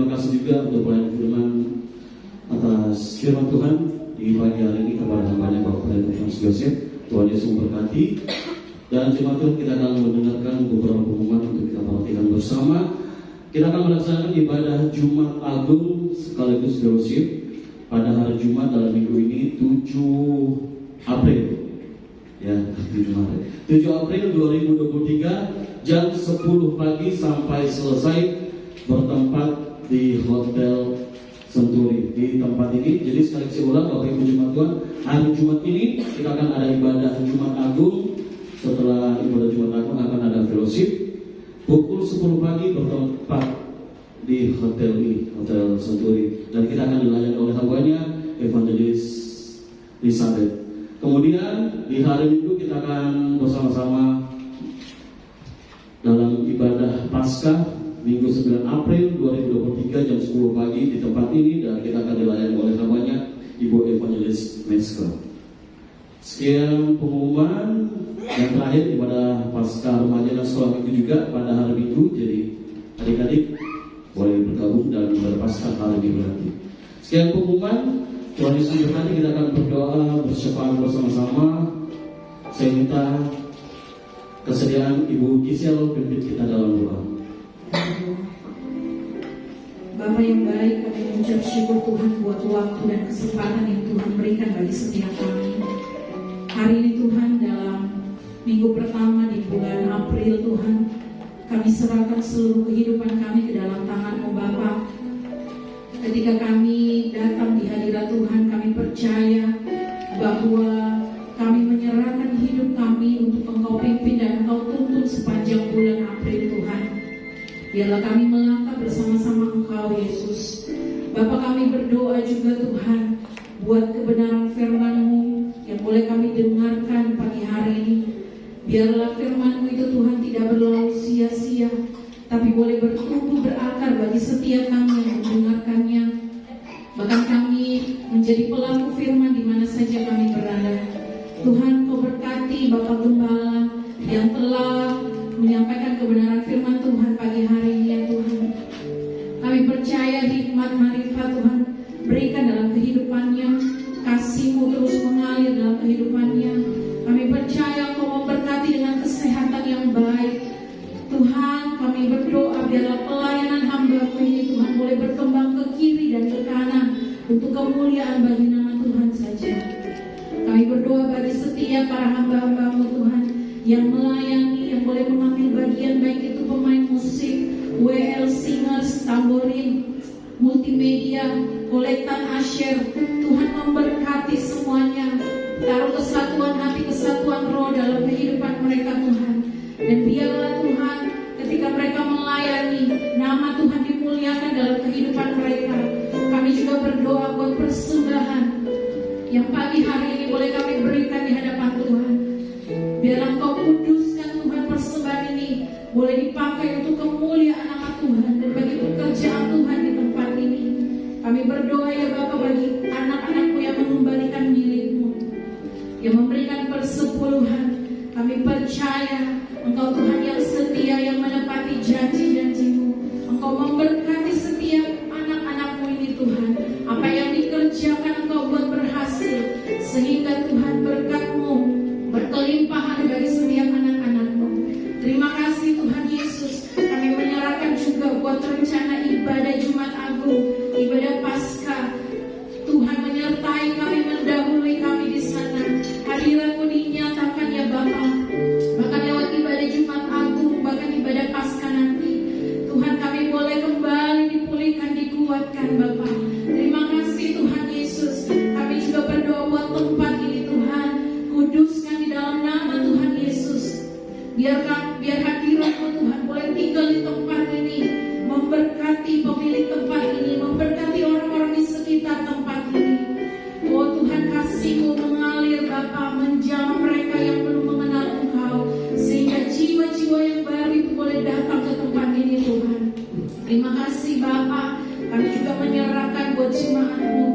Speaker 1: terima kasih juga untuk pelayanan firman atas firman Tuhan di pagi hari ini kepada hamba-Nya Bapak Pendeta Frans Joseph. Tuhan Yesus memberkati. Dan jemaat Tuhan, kita akan mendengarkan beberapa pengumuman untuk kita perhatikan bersama. Kita akan melaksanakan ibadah Jumat Agung sekaligus fellowship pada hari Jumat dalam minggu ini 7 April. Ya, 7 April 2023 jam 10 pagi sampai selesai bertempat di Hotel Senturi. Di tempat ini, jadi sekali lagi ulang Bapak Ibu jemaat Tuhan, hari Jumat ini kita akan ada ibadah Jumat Agung. Setelah ibadah Jumat Agung akan ada fellowship pukul 10 pagi bertempat di hotel ini, Hotel Senturi, dan kita akan dilayani oleh hambanya Evangelis Elizabeth. Kemudian di hari Minggu kita akan bersama-sama dalam ibadah Paskah Minggu 9 April 2023 jam 10 pagi di tempat ini, dan kita akan dilayani oleh hambanya Ibu Evangelis Meska. Sekian pengumuman. Yang terakhir ibadah Paskah remaja dan sekolah minggu juga pada hari Minggu. Jadi adik-adik boleh bergabung dalam ibadah Paskah hari Minggu nanti. Sekian pengumuman. Tuhan Yesus berkati. Kita akan berdoa bersyafaat bersama-sama. Saya minta kesediaan Ibu Gisel pimpin kita dalam doa.
Speaker 4: Bapa yang baik, kami mengucap syukur Tuhan buat waktu dan kesempatan yang Tuhan berikan bagi setiap kami. Hari ini Tuhan, dalam minggu pertama di bulan April Tuhan, kami serahkan seluruh kehidupan kami ke dalam tangan-Mu Bapa. Ketika kami datang di hadirat Tuhan, kami percaya bahwa kami menyerahkan hidup kami untuk Engkau pimpin dan Engkau tuntun sepanjang bulan April Tuhan. Biarlah kami melangkah bersama-sama Engkau Yesus. Bapa, kami berdoa juga Tuhan buat kebenaran firman-Mu yang boleh kami dengarkan pagi hari ini. Biarlah firman-Mu itu Tuhan tidak berlalu sia-sia, tapi boleh bertumbuh berakar bagi setiap kami yang mendengarkannya. Bahkan kami menjadi pelaku firman di mana saja kami berada. Tuhan, Kau berkati Bapak Gembala yang telah menyampaikan kebenaran firman Tuhan pagi hari ini ya Tuhan. Kami percaya hikmat marifat Tuhan berikan dalam kehidupannya, kasih-Mu terus mengalir dalam kehidupannya. Kami percaya Kau memberkati dengan kesehatan yang baik. Tuhan, kami berdoa biarlah pelayanan hamba-Mu ini Tuhan boleh berkembang ke kiri dan ke kanan untuk kemuliaan bagi nama Tuhan saja. Kami berdoa bagi setiap para hamba-hamba-Mu Tuhan yang melayani, yang boleh mengambil bagian, baik itu pemain musik, WL singers, tamborin, multimedia, kolektan asyir. Tuhan memberkati semuanya. Taruh kesatuan hati, kesatuan roh dalam kehidupan mereka Tuhan. Dan biarlah Tuhan ketika mereka melayani, nama Tuhan dimuliakan dalam kehidupan mereka. Kami juga berdoa buat persembahan yang pagi hari ini boleh kami berikan di hadapan Tuhan. Biarlah Engkau kuduskan Tuhan persembahan ini boleh dipakai untuk kemuliaan nama Tuhan dan bagi pekerjaan Tuhan di tempat ini. Kami berdoa ya Bapa bagi anak-anak-Mu yang mengembalikan milik-Mu, yang memberikan persepuluhan. Kami percaya Engkau Tuhan yang setia, yang menepati janji-janji-Mu. Engkau memberkati setiap anak-anak-Mu ini Tuhan. Apa yang dikerjakan Engkau buat berhasil, sehingga Tuhan berkat-Mu berkelimpahan bagi setiap anak-anak-Mu. Terima kasih Tuhan Yesus. Kami menyerahkan juga buat rencana ibadah Jumat Agung, ibadah Paskah. Tuhan menyertai kami, mendahului kami di sana. Hadirat-Mu dinyatakan ya Bapa. Bahkan lewat ibadah Jumat Agung, bahkan ibadah Paskah nanti, Tuhan kami boleh kembali dipulihkan, dikuatkan Bapa. Terima kasih Tuhan Yesus. Kami juga berdoa buat tempat ini Tuhan, kuduskan di dalam nama Tuhan Yesus. Biar hadirat-Mu Tuhan boleh tinggal di tempat ini, memberkati pemilik tempat ini, memberkati orang-orang di sekitar tempat ini. Oh Tuhan, kasih-Mu mengalir Bapa, menjamah mereka yang belum mengenal Engkau, sehingga jiwa-jiwa yang baru itu boleh datang ke tempat ini Tuhan. Terima kasih Bapa. Kami juga menyerahkan buat jemaat-Mu,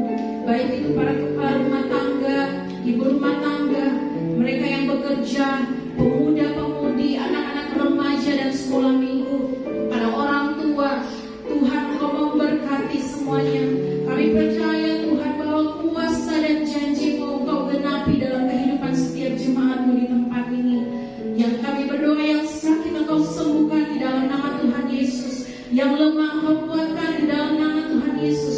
Speaker 4: baik itu para kepala rumah tangga, ibu rumah tangga, mereka yang bekerja, pemuda-pemudi, anak-anak remaja dan sekolah minggu, para orang tua. Tuhan, Engkau memberkati semuanya. Kami percaya Tuhan bahwa kuasa dan janji-Mu Engkau genapi dalam kehidupan setiap jemaat-Mu di tempat ini. Yang kami berdoa yang sakit Engkau sembuhkan di dalam nama Tuhan Yesus. Yang lemah Engkau kuatkan di dalam nama Tuhan Yesus.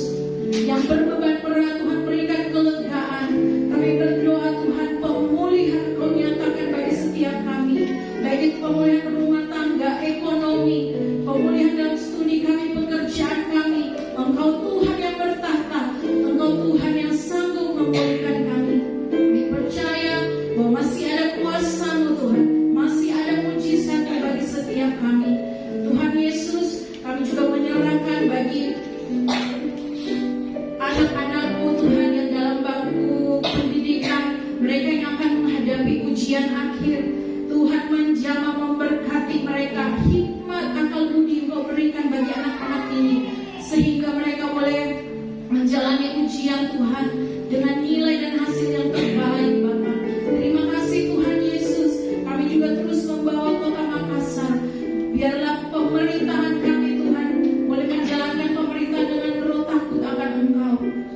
Speaker 4: Yang berbeban berat Tuhan berikan kelegaan. Kami berdoa Tuhan pemulihan Engkau nyatakan bagi setiap kami. Baik itu pemulihan rumah tangga, ekonomi, pemulihan dalam studi kami, pekerjaan kami. Engkau Tuhan yang bertahta, Engkau Tuhan yang sanggup memulihkan kami. Kami percaya bahwa masih ada kuasa-Mu Tuhan, masih ada mujizat bagi setiap kami. Tuhan Yesus, kami juga menyerahkan bagi anak-anak-Mu Tuhan yang dalam bangku pendidikan, mereka yang akan menghadapi ujian akhir. Tuhan menjamah memberkati mereka, hikmat akal budi Engkau berikan bagi anak-anak ini, sehingga mereka boleh menjalani ujian Tuhan dengan nilai dan hasil yang terbaik Bapa. Terima kasih Tuhan Yesus. Kami juga terus membawa kota Makassar. Biarlah pemerintahan kami Tuhan boleh menjalankan pemerintahan dengan roh takut akan Engkau.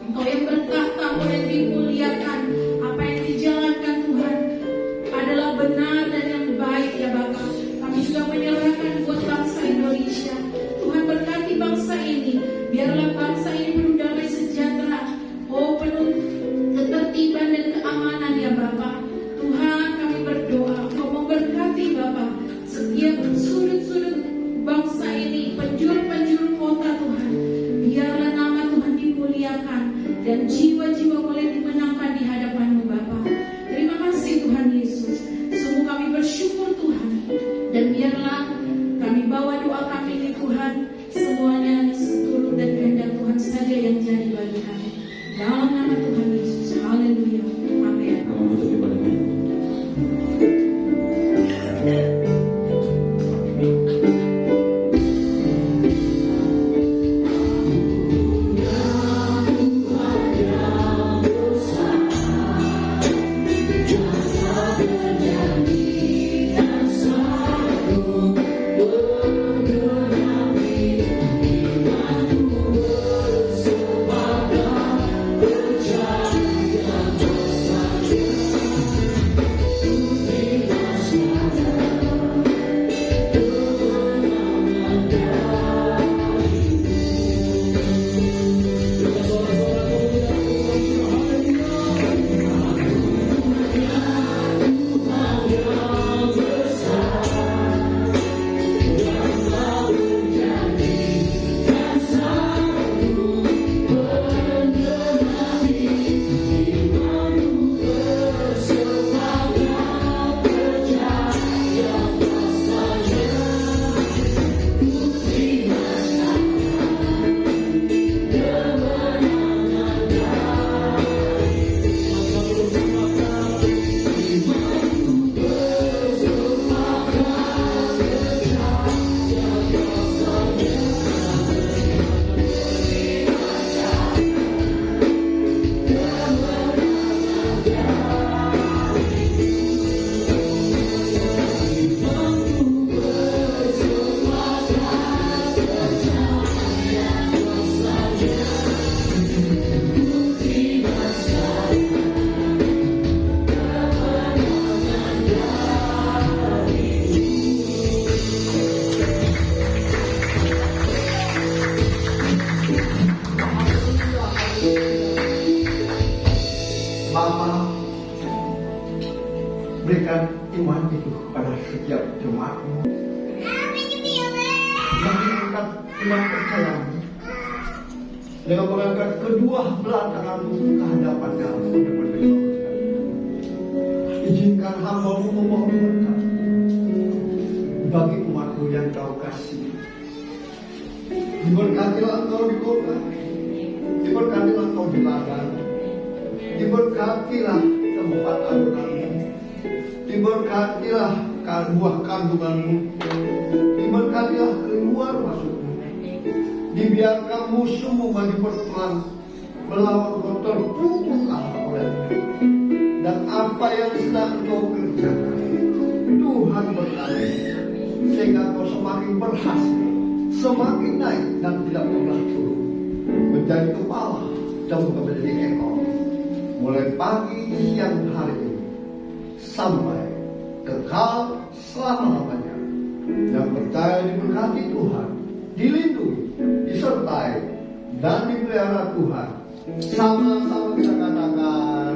Speaker 4: Engkau yang bertahta boleh dimuliakan. Apa yang dijalankan Tuhan adalah benar dan yang baik ya Bapa. Kami juga menyerahkan buat bangsa Indonesia. Tuhan berkati bangsa ini. Biarlah bangsa ini penuh damai sejahtera. Oh, penuh ketertiban dan keamanan ya Bapa. Tuhan kami berdoa Engkau memberkati Bapa setiap sudut-sudut bangsa ini, penjuru-penjuru kota Tuhan. Biarlah nama Tuhan dimuliakan dan jiwa-jiwa boleh dimenangkan di hadapan-Mu Bapa. Terima kasih Tuhan Yesus. Sungguh kami bersyukur Tuhan. Dan biarlah kami bawa doa kami ini Tuhan, semuanya seturut dan kehendak Tuhan saja yang jadi bagi kami. Dalam nama Tuhan Yesus. Haleluya. Amin.
Speaker 1: Kami tutup ibadah kita.
Speaker 2: Bapa, berikan iman itu pada setiap jemaat-Mu. Berikan iman percaya-Mu dengan mengangkat kedua belah tangan-Mu ke hadapan-Nya untuk menerima. Izinkan hamba-Mu memohon berkat bagi umat-Mu yang Kau kasih. Diberkatilah Engkau di kota, diberkatilah Engkau di ladang, diberkatilah tempat adonan-Mu, diberkatilah buah kandungan-Mu, diberkatilah keluar masuk-Mu. Dibiarkan musuh-Mu maju berperang melawan Kau terpukul kalah oleh-Mu. Dan apa yang sedang Engkau kerjakan, Tuhan berkati sehingga Kau semakin berhasil, semakin naik dan tidak pernah turun. menjadi kepala dan bukan menjadi ekor. Mulai pagi siang hari ini sampai kekal selama-lamanya. Yang percaya diberkati Tuhan, dilindungi, disertai, dan dipelihara Tuhan. Sama-sama kita katakan